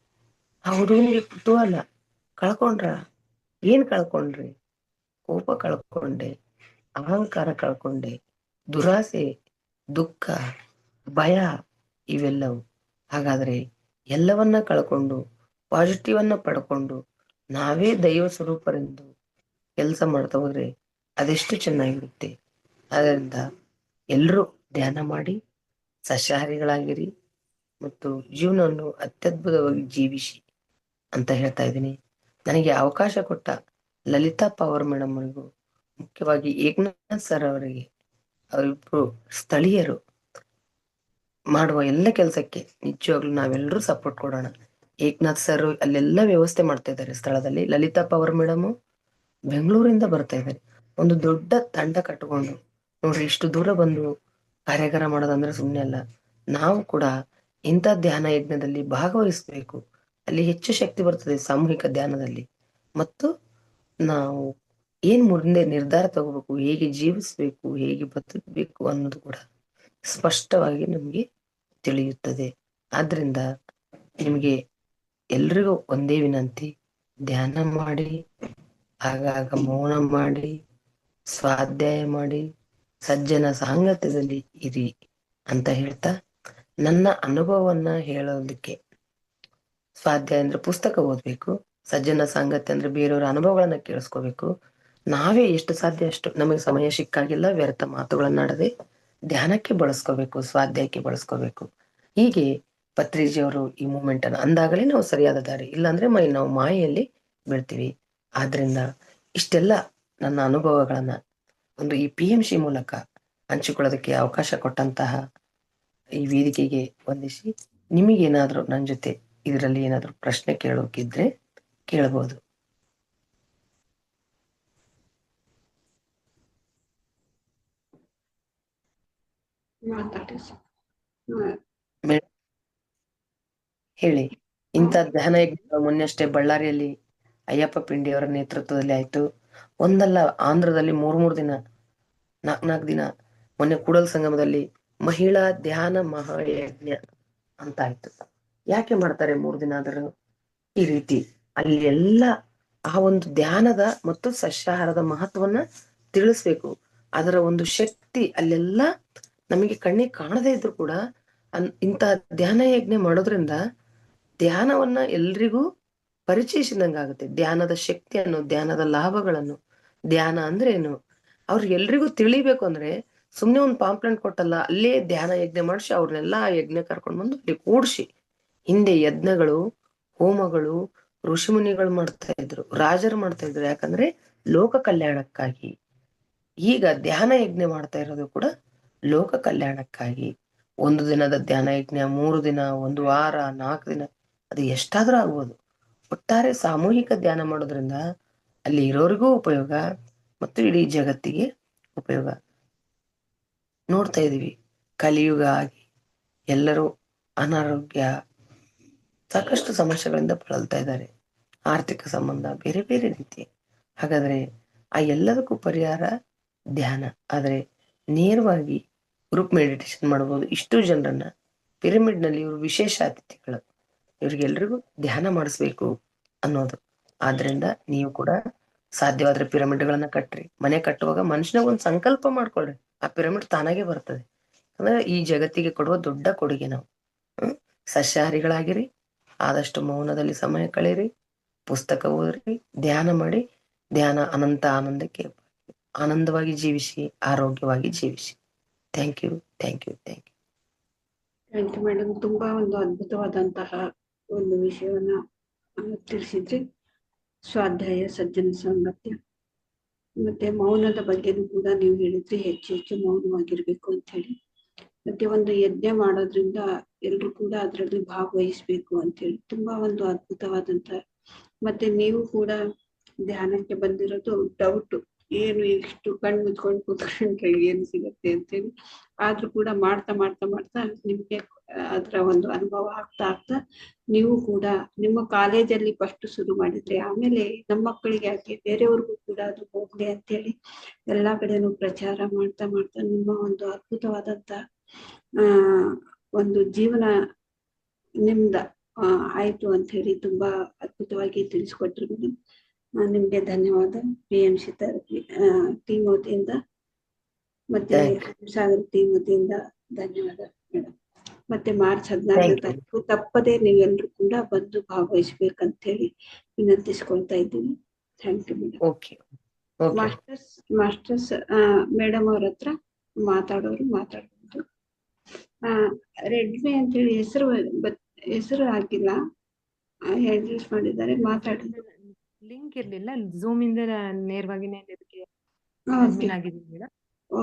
ಆ ಹುಡುಗನಿಗೆ ಕುತೂಹಲ, ಏನ್ ಕಳ್ಕೊಂಡ್ರಿ? ಕೋಪ ಕಳ್ಕೊಂಡೆ, ಅಹಂಕಾರ ಕಳ್ಕೊಂಡೆ, ದುರಾಸೆ, ದುಃಖ, ಭಯ, ಇವೆಲ್ಲವು. ಹಾಗಾದ್ರೆ ಎಲ್ಲವನ್ನ ಕಳ್ಕೊಂಡು ಪಾಸಿಟಿವ್ ಅನ್ನ ಪಡ್ಕೊಂಡು ನಾವೇ ದೈವ ಸ್ವರೂಪರೆಂದು ಕೆಲಸ ಮಾಡ್ತಾ ಹೋದ್ರೆ ಅದೆಷ್ಟು ಚೆನ್ನಾಗಿರುತ್ತೆ. ಅದರಿಂದ ಎಲ್ಲರೂ ಧ್ಯಾನ ಮಾಡಿ ಸಸ್ಯಾಹಾರಿಗಳಾಗಿರಿ ಮತ್ತು ಜೀವನವನ್ನು ಅತ್ಯದ್ಭುತವಾಗಿ ಜೀವಿಸಿ ಅಂತ ಹೇಳ್ತಾ ಇದ್ದೀನಿ. ನನಗೆ ಅವಕಾಶ ಕೊಟ್ಟ ಲಲಿತಾ ಪವಾರ್ ಮೇಡಮ್ ಅವರಿಗೂ, ಮುಖ್ಯವಾಗಿ ಏಕನಾಥ್ ಸರ್ ಅವರಿಗೆ, ಅವರಿಬ್ರು ಸ್ಥಳೀಯರು ಮಾಡುವ ಎಲ್ಲ ಕೆಲಸಕ್ಕೆ ನಿಜವಾಗ್ಲೂ ನಾವೆಲ್ಲರೂ ಸಪೋರ್ಟ್ ಕೊಡೋಣ. ಏಕನಾಥ್ ಸರ್ ಅಲ್ಲೆಲ್ಲ ವ್ಯವಸ್ಥೆ ಮಾಡ್ತಾ ಇದ್ದಾರೆ ಸ್ಥಳದಲ್ಲಿ. ಲಲಿತಾ ಪವಾರ್ ಮೇಡಮ್ ಬೆಂಗಳೂರಿಂದ ಬರ್ತಾ ಇದ್ದಾರೆ, ಒಂದು ದೊಡ್ಡ ತಂಡ ಕಟ್ಟಿಕೊಂಡು. ನೋಡ್ರಿ, ಇಷ್ಟು ದೂರ ಬಂದು ಕಾರ್ಯಾಗಾರ ಮಾಡೋದಂದ್ರೆ ಸುಮ್ಮನೆ ಅಲ್ಲ. ನಾವು ಕೂಡ ಇಂಥ ಧ್ಯಾನ ಯಜ್ಞದಲ್ಲಿ ಭಾಗವಹಿಸಬೇಕು. ಅಲ್ಲಿ ಹೆಚ್ಚು ಶಕ್ತಿ ಬರ್ತದೆ ಸಾಮೂಹಿಕ ಧ್ಯಾನದಲ್ಲಿ. ಮತ್ತು ನಾವು ಮುಂದೆ ನಿರ್ಧಾರ ತಗೋಬೇಕು, ಹೇಗೆ ಜೀವಿಸ್ಬೇಕು, ಹೇಗೆ ಬದುಕಬೇಕು ಅನ್ನೋದು ಕೂಡ ಸ್ಪಷ್ಟವಾಗಿ ನಮಗೆ ತಿಳಿಯುತ್ತದೆ. ಆದ್ರಿಂದ ನಿಮಗೆ ಎಲ್ರಿಗೂ ಒಂದೇ ವಿನಂತಿ, ಧ್ಯಾನ ಮಾಡಿ, ಆಗಾಗ ಮೌನ ಮಾಡಿ, ಸ್ವಾಧ್ಯಾಯ ಮಾಡಿ, ಸಜ್ಜನ ಸಾಂಗತ್ಯದಲ್ಲಿ ಇರಿ ಅಂತ ಹೇಳ್ತಾ, ನನ್ನ ಅನುಭವವನ್ನ ಹೇಳೋದಕ್ಕೆ, ಸ್ವಾಧ್ಯಾಯ ಅಂದ್ರೆ ಪುಸ್ತಕ ಓದ್ಬೇಕು, ಸಜ್ಜನ ಸಾಂಗತ್ಯ ಅಂದ್ರೆ ಬೇರೆಯವರ ಅನುಭವಗಳನ್ನ ಕೇಳಿಸ್ಕೋಬೇಕು, ನಾವೇ ಎಷ್ಟು ಸಾಧ್ಯ ಅಷ್ಟು ನಮಗೆ ಸಮಯ ಸಿಕ್ಕಾಗಿಲ್ಲ ವ್ಯರ್ಥ ಮಾತುಗಳನ್ನಾಡದೆ ಧ್ಯಾನಕ್ಕೆ ಬಳಸ್ಕೋಬೇಕು, ಸ್ವಾಧ್ಯಾಯಕ್ಕೆ ಬಳಸ್ಕೋಬೇಕು. ಹೀಗೆ ಪತ್ರಿಜಿಯವರು ಈ ಮೂಮೆಂಟ್ ಅನ್ನು ಅಂದಾಗಲೇ ನಾವು ಸರಿಯಾದ ದಾರಿ, ಇಲ್ಲಾಂದ್ರೆ ನಾವು ಮಾಯೆಯಲ್ಲಿ ಬೀಳ್ತೀವಿ. ಆದ್ರಿಂದ ಇಷ್ಟೆಲ್ಲ ನನ್ನ ಅನುಭವಗಳನ್ನ ಒಂದು ಈ PMC ಮೂಲಕ ಹಂಚಿಕೊಳ್ಳೋದಕ್ಕೆ ಅವಕಾಶ ಕೊಟ್ಟಂತಹ ಈ ವೇದಿಕೆಗೆ ವಂದಿಸಿ, ನಿಮಗೇನಾದ್ರೂ ನನ್ನ ಜೊತೆ ಇದರಲ್ಲಿ ಏನಾದ್ರೂ ಪ್ರಶ್ನೆ ಕೇಳೋಕಿದ್ರೆ ಕೇಳಬಹುದು. ಮಾತಾಡಿ ಸರ್. ಹೇಳಿ. ಇಂಥ ಧ್ಯಾನ ಯಜ್ಞ ಮೊನ್ನೆಷ್ಟೇ ಬಳ್ಳಾರಿಯಲ್ಲಿ ಅಯ್ಯಪ್ಪ ಪಿಂಡಿಯವರ ನೇತೃತ್ವದಲ್ಲಿ ಆಯ್ತು. ಒಂದಲ್ಲ, ಆಂಧ್ರದಲ್ಲಿ 3 ದಿನ 4 ದಿನ, ಮೊನ್ನೆ ಕೂಡಲ ಸಂಗಮದಲ್ಲಿ ಮಹಿಳಾ ಧ್ಯಾನ ಮಹಾಯಜ್ಞ ಅಂತ ಆಯ್ತು. ಯಾಕೆ ಮಾಡ್ತಾರೆ 3 ದಿನ ಆದರೂ ಈ ರೀತಿ? ಅಲ್ಲಿ ಎಲ್ಲ ಆ ಒಂದು ಧ್ಯಾನದ ಮತ್ತು ಸಸ್ಯಾಹಾರದ ಮಹತ್ವವನ್ನ ತಿಳಿಸ್ಬೇಕು. ಅದರ ಒಂದು ಶಕ್ತಿ ಅಲ್ಲೆಲ್ಲ ನಮಗೆ ಕಣ್ಣಿಗೆ ಕಾಣದೇ ಇದ್ರು ಕೂಡ ಇಂಥ ಧ್ಯಾನ ಯಜ್ಞ ಮಾಡೋದ್ರಿಂದ ಧ್ಯಾನವನ್ನ ಎಲ್ರಿಗೂ ಪರಿಚಯಿಸಿದಂಗಾಗುತ್ತೆ. ಧ್ಯಾನದ ಶಕ್ತಿಯನ್ನು, ಧ್ಯಾನದ ಲಾಭಗಳನ್ನು, ಧ್ಯಾನ ಅಂದ್ರೆ ಏನು ಅವ್ರಿಗೆಲ್ರಿಗೂ ತಿಳಿಬೇಕು. ಅಂದ್ರೆ ಸುಮ್ನೆ ಒಂದು ಪಾಂಪ್ಲೆಂಟ್ ಕೊಟ್ಟಲ್ಲ, ಅಲ್ಲೇ ಧ್ಯಾನ ಯಜ್ಞ ಮಾಡಿಸಿ ಅವ್ರನ್ನೆಲ್ಲ ಯಜ್ಞ ಕರ್ಕೊಂಡು ಬಂದು ಅಲ್ಲಿ ಕೂಡ್ಸಿ. ಹಿಂದೆ ಯಜ್ಞಗಳು, ಹೋಮಗಳು ಋಷಿಮುನಿಗಳು ಮಾಡ್ತಾ ಇದ್ರು, ರಾಜರು ಮಾಡ್ತಾ ಇದ್ರು. ಯಾಕಂದ್ರೆ ಲೋಕ ಕಲ್ಯಾಣಕ್ಕಾಗಿ. ಈಗ ಧ್ಯಾನ ಯಜ್ಞ ಮಾಡ್ತಾ ಇರೋದು ಕೂಡ ಲೋಕ ಕಲ್ಯಾಣಕ್ಕಾಗಿ. 1 ದಿನದ ಧ್ಯಾನ ಯಜ್ಞ, 3 ದಿನ, 1 ವಾರ, 4 ದಿನ, ಅದು ಎಷ್ಟಾದ್ರೂ ಆಗ್ಬೋದು. ಒಟ್ಟಾರೆ ಸಾಮೂಹಿಕ ಧ್ಯಾನ ಮಾಡೋದ್ರಿಂದ ಅಲ್ಲಿ ಇರೋರಿಗೂ ಉಪಯೋಗ ಮತ್ತು ಇಡೀ ಜಗತ್ತಿಗೆ ಉಪಯೋಗ. ನೋಡ್ತಾ ಇದೀವಿ, ಕಲಿಯುಗ ಆಗಿ ಎಲ್ಲರೂ ಅನಾರೋಗ್ಯ, ಸಾಕಷ್ಟು ಸಮಸ್ಯೆಗಳಿಂದ ಬಳಲ್ತಾ ಇದ್ದಾರೆ. ಆರ್ಥಿಕ ಸಂಬಂಧ, ಬೇರೆ ಬೇರೆ ರೀತಿ. ಹಾಗಾದ್ರೆ ಆ ಎಲ್ಲದಕ್ಕೂ ಪರಿಹಾರ ಧ್ಯಾನ. ಆದ್ರೆ ನೇರವಾಗಿ ಗ್ರೂಪ್ ಮೆಡಿಟೇಷನ್ ಮಾಡಬಹುದು. ಇಷ್ಟು ಜನರನ್ನ ಪಿರಮಿಡ್ ನಲ್ಲಿ ಇವರು ವಿಶೇಷ ಅತಿಥಿಗಳು, ಇವ್ರಿಗೆಲ್ರಿಗೂ ಧ್ಯಾನ ಮಾಡಿಸ್ಬೇಕು ಅನ್ನೋದು. ಆದ್ರಿಂದ ನೀವು ಕೂಡ ಸಾಧ್ಯವಾದ್ರೆ ಪಿರಮಿಡ್ಗಳನ್ನ ಕಟ್ರಿ. ಮನೆ ಕಟ್ಟುವಾಗ ಮನುಷ್ಯನಾಗ ಒಂದು ಸಂಕಲ್ಪ ಮಾಡ್ಕೊಳ್ರಿ, ಆ ಪಿರಮಿಡ್ ತಾನಾಗೆ ಬರ್ತದೆ. ಅಂದ್ರೆ ಈ ಜಗತ್ತಿಗೆ ಕೊಡುವ ದೊಡ್ಡ ಕೊಡುಗೆ ನಾವು. ಸಸ್ಯಾಹಾರಿಗಳಾಗಿರಿ, ಆದಷ್ಟು ಮೌನದಲ್ಲಿ ಸಮಯ ಕಳೀರಿ, ಪುಸ್ತಕ ಓದ್ರಿ, ಧ್ಯಾನ ಮಾಡಿ. ಧ್ಯಾನ ಅನಂತ ಆನಂದಕ್ಕೆ ಆನಂದವಾಗಿ ಜೀವಿಸಿ, ಆರೋಗ್ಯವಾಗಿ ಜೀವಿಸಿ. Thank you, thank you, thank you. Thank you madam. ತುಂಬಾ ಒಂದು ಅದ್ಭುತವಾದಂತಹ ಒಂದು ವಿಷಯವನ್ನ ತಿಳಿಸಿದ್ರಿ. ಸ್ವಾಧ್ಯಾಯ, ಸಜ್ಜನ ಸಾಂಗತ್ಯ ಮತ್ತೆ ಮೌನದ ಬಗ್ಗೆನೂ ಕೂಡ ನೀವು ಹೇಳಿದ್ರಿ, ಹೆಚ್ಚು ಹೆಚ್ಚು ಮೌನವಾಗಿರ್ಬೇಕು ಅಂತ ಹೇಳಿ. ಮತ್ತೆ ಒಂದು ಯಜ್ಞ ಮಾಡೋದ್ರಿಂದ ಎಲ್ರು ಕೂಡ ಅದರಲ್ಲಿ ಭಾಗವಹಿಸ್ಬೇಕು ಅಂತ ಹೇಳಿ ತುಂಬಾ ಒಂದು ಅದ್ಭುತವಾದಂತ. ಮತ್ತೆ ನೀವು ಕೂಡ ಧ್ಯಾನಕ್ಕೆ ಬಂದಿರೋದು ಡೌಟ್, ಏನು ಇಷ್ಟು ಕಣ್ ಮುಚ್ಕೊಂಡು ಕೂತ್ಕೊಂಡ್ರೆ ಏನು ಸಿಗತ್ತೆ ಅಂತೇಳಿ. ಆದ್ರೂ ಕೂಡ ಮಾಡ್ತಾ ಮಾಡ್ತಾ ಮಾಡ್ತಾ ನಿಮ್ಗೆ ಅದರ ಒಂದು ಅನುಭವ ಆಗ್ತಾ ಆಗ್ತಾ ನೀವು ಕೂಡ ನಿಮ್ಮ ಕಾಲೇಜಲ್ಲಿ ಫಸ್ಟ್ ಶುರು ಮಾಡಿದ್ರಿ, ಆಮೇಲೆ ನಮ್ಮ ಮಕ್ಕಳಿಗೆ ಯಾಕೆ ಬೇರೆಯವ್ರಿಗೂ ಕೂಡ ಅದು ಹೋಗ್ಲಿ ಅಂತೇಳಿ ಎಲ್ಲಾ ಕಡೆನೂ ಪ್ರಚಾರ ಮಾಡ್ತಾ ಮಾಡ್ತಾ ನಿಮ್ಮ ಒಂದು ಅದ್ಭುತವಾದಂತ ಒಂದು ಜೀವನ ನಿಮ್ದ ಆಯ್ತು ಅಂತ ಹೇಳಿ ತುಂಬಾ ಅದ್ಭುತವಾಗಿ ತಿಳಿಸ್ಕೊಟ್ರಿ ಮೇಡಮ್. ನಿಮ್ಗೆ ಧನ್ಯವಾದ. PMC ಟೀಮ್ ವತಿಯಿಂದ ಮತ್ತೆ ಸಾಗರ್ ಟೀಮ್ ವತಿಯಿಂದ ಧನ್ಯವಾದ ಮೇಡಮ್. ಮತ್ತೆ ಮಾರ್ಚ್ 14ನೇ ತಾರೀಕು ತಪ್ಪದೆ ನೀವೆಲ್ಲರೂ ಕೂಡ ಬಂದು ಭಾಗವಹಿಸ್ಬೇಕಂತ ಹೇಳಿ ವಿನಂತಿಸ್ಕೊಳ್ತಾ ಇದ್ದೀವಿ. Thank you madam. Masters madam ಅವ್ರ ಹತ್ರ ಮಾತಾಡಬಹುದು. ರೆಡ್ಮಿ ಅಂತ ಹೇಳಿ ಹೆಸರು ಹಾಕಿಲ್ಲ, ಅಡ್ರೆಸ್ ಮಾಡಿದ್ದಾರೆ, ಮಾತಾಡಿದ್ರು. ಲಿಂಕ್ ಇರ್ಲಿಲ್ಲ, ಝೂಮ್ ಇಂದ ನೇರವಾಗಿನೇ ಅಡ್ಮಿನ್ ಆಗಿದ್ದೀನಿ ಮೇಡಮ್.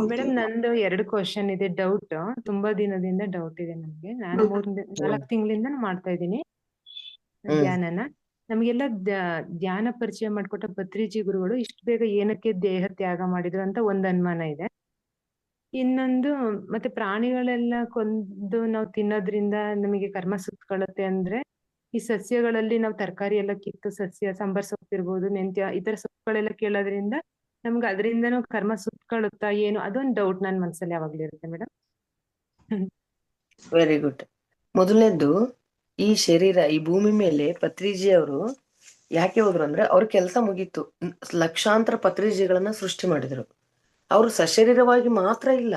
ಮೇಡಮ್ ನಂದು 2 ಕ್ವಶನ್ ಇದೆ, ಡೌಟ್. ತುಂಬಾ ದಿನದಿಂದ ಡೌಟ್ ಇದೆ ನಮ್ಗೆ. ನಾನು 4 ತಿಂಗಳಿಂದ ಮಾಡ್ತಾ ಇದ್ದೀನಿ ಧ್ಯಾನನ. ನಮ್ಗೆಲ್ಲ ಧ್ಯಾನ ಪರಿಚಯ ಮಾಡ್ಕೊಟ್ಟ ಪತ್ರಿಜಿ ಗುರುಗಳು ಇಷ್ಟು ಬೇಗ ಏನಕ್ಕೆ ದೇಹ ತ್ಯಾಗ ಮಾಡಿದ್ರು ಅಂತ ಒಂದ್ ಅನುಮಾನ ಇದೆ. ಇನ್ನೊಂದು, ಮತ್ತೆ ಪ್ರಾಣಿಗಳೆಲ್ಲ ಕೊಂದು ನಾವು ತಿನ್ನೋದ್ರಿಂದ ನಮಗೆ ಕರ್ಮ ಸುತ್ಕೊಳ್ಳುತ್ತೆ ಅಂದ್ರೆ, ಈ ಸಸ್ಯಗಳಲ್ಲಿ ನಾವು ತರಕಾರಿ ಎಲ್ಲ ಕಿತ್ತು ಸಸ್ಯ ಸಾಂಬಾರ್ ಸೊಪ್ಪಿರ್ಬೋದು, ಮೆಂತ್ಯ, ಈ ತರ ಸೊಪ್ಪುಗಳೆಲ್ಲ ಕೇಳೋದ್ರಿಂದ ನಮ್ಗೆ ಅದರಿಂದನೂ ಕರ್ಮ ಸುತ್ಕೊಳ್ಳುತ್ತಾ ಏನು, ಅದೊಂದು ಡೌಟ್ ನನ್ನ ಮನಸ್ಸಲ್ಲಿ ಯಾವಾಗ್ಲೂ ಇರುತ್ತೆ ಮೇಡಮ್. Very good. ಮೊದಲನೇದ್ದು, ಈ ಶರೀರ, ಈ ಭೂಮಿ ಮೇಲೆ ಪತ್ರಿಜಿ ಅವರು ಯಾಕೆ ಹೋದ್ರು ಅಂದ್ರೆ ಅವ್ರ ಕೆಲಸ ಮುಗೀತು. ಲಕ್ಷಾಂತರ ಪತ್ರಿಜಿಗಳನ್ನ ಸೃಷ್ಟಿ ಮಾಡಿದ್ರು. ಅವರು ಸಶರೀರವಾಗಿ ಮಾತ್ರ ಇಲ್ಲ,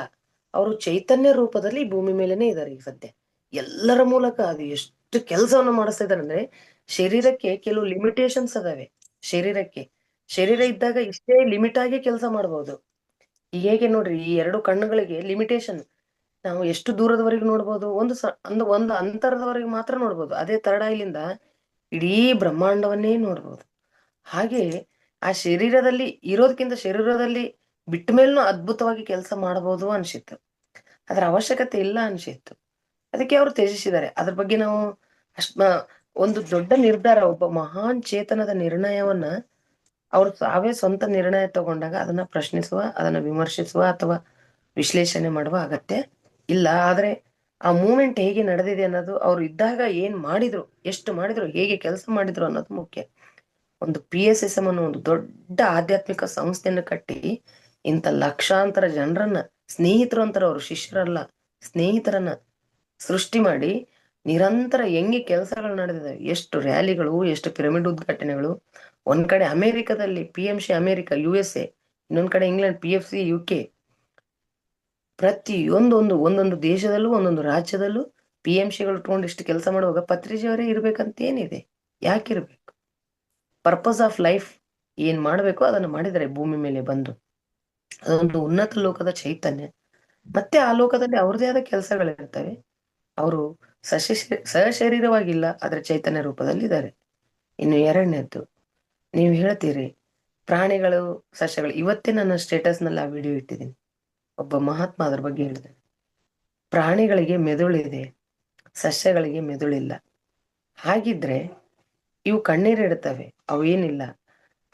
ಅವರು ಚೈತನ್ಯ ರೂಪದಲ್ಲಿ ಭೂಮಿ ಮೇಲೆನೆ ಇದ್ದಾರೆ ಈಗ ಸದ್ಯ. ಎಲ್ಲರ ಮೂಲಕ ಅದು ಎಷ್ಟು ಕೆಲಸವನ್ನು ಮಾಡಿಸ್ತಾ ಇದ್ದಾರೆ ಅಂದ್ರೆ, ಶರೀರಕ್ಕೆ ಕೆಲವು ಲಿಮಿಟೇಷನ್ಸ್ ಅದಾವೆ. ಶರೀರಕ್ಕೆ ಶರೀರ ಇದ್ದಾಗ ಇಷ್ಟೇ ಲಿಮಿಟ್ ಆಗಿ ಕೆಲಸ ಮಾಡ್ಬೋದು. ಈಗ ಹೇಗೆ ನೋಡ್ರಿ, ಈ 2 ಕಣ್ಣುಗಳಿಗೆ ಲಿಮಿಟೇಷನ್. ನಾವು ಎಷ್ಟು ದೂರದವರೆಗೆ ನೋಡ್ಬೋದು, ಒಂದು ಅಂತರದವರೆಗೆ ಮಾತ್ರ ನೋಡ್ಬೋದು. ಅದೇ ಥರ್ಡ್ ಐಲಿಂದ ಇಡೀ ಬ್ರಹ್ಮಾಂಡವನ್ನೇ ನೋಡ್ಬೋದು. ಹಾಗೆ ಆ ಶರೀರದಲ್ಲಿ ಇರೋದಕ್ಕಿಂತ ಶರೀರದಲ್ಲಿ ಬಿಟ್ಟ ಮೇಲೂ ಅದ್ಭುತವಾಗಿ ಕೆಲಸ ಮಾಡಬಹುದು ಅನ್ಸಿತ್ತು. ಅದರ ಅವಶ್ಯಕತೆ ಇಲ್ಲ ಅನ್ಸಿತ್ತು. ಅದಕ್ಕೆ ಅವರು ತ್ಯಜಿಸಿದ್ದಾರೆ. ಅದ್ರ ಬಗ್ಗೆ ನಾವು ಒಂದು ದೊಡ್ಡ ನಿರ್ಧಾರ, ಒಬ್ಬ ಮಹಾನ್ ಚೇತನದ ನಿರ್ಣಯವನ್ನ ಅವ್ರು ತಾವೇ ಸ್ವಂತ ನಿರ್ಣಯ ತಗೊಂಡಾಗ ಅದನ್ನ ಪ್ರಶ್ನಿಸುವ, ಅದನ್ನ ವಿಮರ್ಶಿಸುವ ಅಥವಾ ವಿಶ್ಲೇಷಣೆ ಮಾಡುವ ಅಗತ್ಯ ಇಲ್ಲ. ಆದ್ರೆ ಆ ಮೂಮೆಂಟ್ ಹೇಗೆ ನಡೆದಿದೆ ಅನ್ನೋದು, ಅವ್ರು ಇದ್ದಾಗ ಏನ್ ಮಾಡಿದ್ರು, ಎಷ್ಟು ಮಾಡಿದ್ರು, ಹೇಗೆ ಕೆಲಸ ಮಾಡಿದ್ರು ಅನ್ನೋದು ಮುಖ್ಯ. ಒಂದು PSSM ಅನ್ನೋ ಒಂದು ದೊಡ್ಡ ಆಧ್ಯಾತ್ಮಿಕ ಸಂಸ್ಥೆಯನ್ನು ಕಟ್ಟಿ ಇಂಥ ಲಕ್ಷಾಂತರ ಜನರನ್ನ, ಸ್ನೇಹಿತರು ಅಂತಾರೆ ಅವರು, ಶಿಷ್ಯರಲ್ಲ, ಸ್ನೇಹಿತರನ್ನ ಸೃಷ್ಟಿ ಮಾಡಿ ನಿರಂತರ ಹೆಂಗೆ ಕೆಲಸಗಳು ನಡೆದಿದೆ. ಎಷ್ಟು ರ್ಯಾಲಿಗಳು, ಎಷ್ಟು ಪಿರಮಿಡ್ ಉದ್ಘಾಟನೆಗಳು. ಒಂದ್ ಕಡೆ ಅಮೆರಿಕದಲ್ಲಿ PMC ಅಮೆರಿಕ USA, ಇನ್ನೊಂದ್ ಕಡೆ ಇಂಗ್ಲೆಂಡ್ PFC UK. ಒಂದೊಂದು ದೇಶದಲ್ಲೂ ಒಂದೊಂದು ರಾಜ್ಯದಲ್ಲೂ PMCಗಳು ಇಟ್ಕೊಂಡು ಇಷ್ಟು ಕೆಲಸ ಮಾಡುವಾಗ ಪತ್ರಿಜಿಯವರೇ ಇರ್ಬೇಕಂತ ಏನಿದೆ? ಯಾಕಿರ್ಬೇಕು? ಪರ್ಪಸ್ ಆಫ್ ಲೈಫ್ ಏನ್ ಮಾಡ್ಬೇಕು ಅದನ್ನ ಮಾಡಿದರೆ ಭೂಮಿ ಮೇಲೆ ಬಂದು. ಅದೊಂದು ಉನ್ನತ ಲೋಕದ ಚೈತನ್ಯ. ಮತ್ತೆ ಆ ಲೋಕದಲ್ಲಿ ಅವ್ರದೇ ಆದ ಕೆಲಸಗಳಿರ್ತವೆ. ಅವರು ಸಶರೀರವಾಗಿಲ್ಲ, ಆದ್ರೆ ಚೈತನ್ಯ ರೂಪದಲ್ಲಿ ಇದ್ದಾರೆ. ಇನ್ನು ಎರಡನೇದ್ದು, ನೀವು ಹೇಳ್ತೀರಿ ಪ್ರಾಣಿಗಳು, ಸಸ್ಯಗಳು. ಇವತ್ತೇ ನನ್ನ ಸ್ಟೇಟಸ್ ನಲ್ಲಿ ಆ ವಿಡಿಯೋ ಇಟ್ಟಿದ್ದೀನಿ. ಒಬ್ಬ ಮಹಾತ್ಮ ಅದ್ರ ಬಗ್ಗೆ ಹೇಳಿದೆ. ಪ್ರಾಣಿಗಳಿಗೆ ಮೆದುಳಿದೆ, ಸಸ್ಯಗಳಿಗೆ ಮೆದುಳಿಲ್ಲ. ಹಾಗಿದ್ರೆ ಇವು ಕಣ್ಣೀರಿಡ್ತವೆ, ಅವು ಏನಿಲ್ಲ.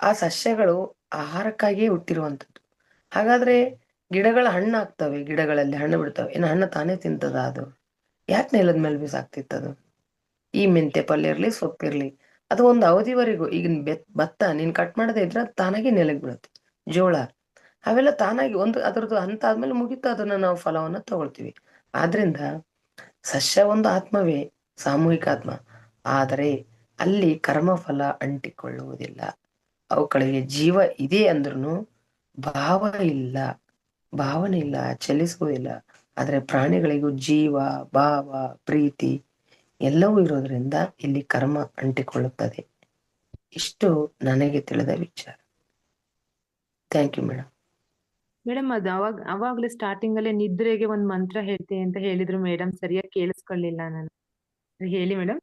ಆ ಸಸ್ಯಗಳು ಆಹಾರಕ್ಕಾಗಿಯೇ ಹುಟ್ಟಿರುವಂಥದ್ದು. ಹಾಗಾದ್ರೆ ಗಿಡಗಳ ಹಣ್ಣು ಆಗ್ತವೆ, ಗಿಡಗಳಲ್ಲಿ ಹಣ್ಣು ಬಿಡ್ತವೆ. ಇನ್ನು ಹಣ್ಣು ತಾನೇ ತಿಂತದ? ಅದು ಯಾಕೆ ನೆಲದ ಮೇಲೆ ಬಿಸಾಕ್ತಿತ್ತದು? ಈ ಮೆಂತೆ ಪಲ್ಯ ಇರ್ಲಿ, ಸೊಪ್ಪಿರ್ಲಿ, ಅದು ಒಂದು ಅವಧಿವರೆಗೂ. ಈಗ ಭತ್ತ ನೀನ್ ಕಟ್ ಮಾಡದೇ ಇದ್ರೆ ಅದು ತಾನಾಗಿ ನೆಲಕ್ಕೆ ಬೀಳುತ್ತೆ. ಜೋಳ ಅವೆಲ್ಲ ತಾನಾಗಿ ಅದರದ್ದು ಹಂತ ಆದ್ಮೇಲೆ ಮುಗಿತು, ಅದನ್ನ ನಾವು ಫಲವನ್ನ ತಗೊಳ್ತೀವಿ. ಆದ್ರಿಂದ ಸಸ್ಯ ಒಂದು ಆತ್ಮವೇ, ಸಾಮೂಹಿಕ ಆತ್ಮ. ಆದರೆ ಅಲ್ಲಿ ಕರ್ಮಫಲ ಅಂಟಿಕೊಳ್ಳುವುದಿಲ್ಲ. ಅವುಗಳಿಗೆ ಜೀವ ಇದೆ ಅಂದ್ರೂ ಭಾವ ಇಲ್ಲ, ಭಾವನೆ ಇಲ್ಲ, ಚಲಿಸುವುದಿಲ್ಲ. ಆದ್ರೆ ಪ್ರಾಣಿಗಳಿಗೂ ಜೀವ, ಭಾವ, ಪ್ರೀತಿ ಎಲ್ಲವೂ ಇರೋದ್ರಿಂದ ಇಲ್ಲಿ ಕರ್ಮ ಅಂಟಿಕೊಳ್ಳುತ್ತದೆ. ಇಷ್ಟು ನನಗೆ ತಿಳಿದ ವಿಚಾರ. Thank you madam. ಮೇಡಮ್, ಅದು ಅವಾಗ್ಲೇ ಸ್ಟಾರ್ಟಿಂಗ್ ಅಲ್ಲೇ ನಿದ್ರೆಗೆ ಒಂದ್ ಮಂತ್ರ ಹೇಳ್ತೀನಿ ಅಂತ ಹೇಳಿದ್ರು ಮೇಡಮ್. ಸರಿಯಾಗಿ ಕೇಳಿಸ್ಕೊಳ್ಳಿಲ್ಲ ನಾನು. ಹೇಳಿ ಮೇಡಮ್.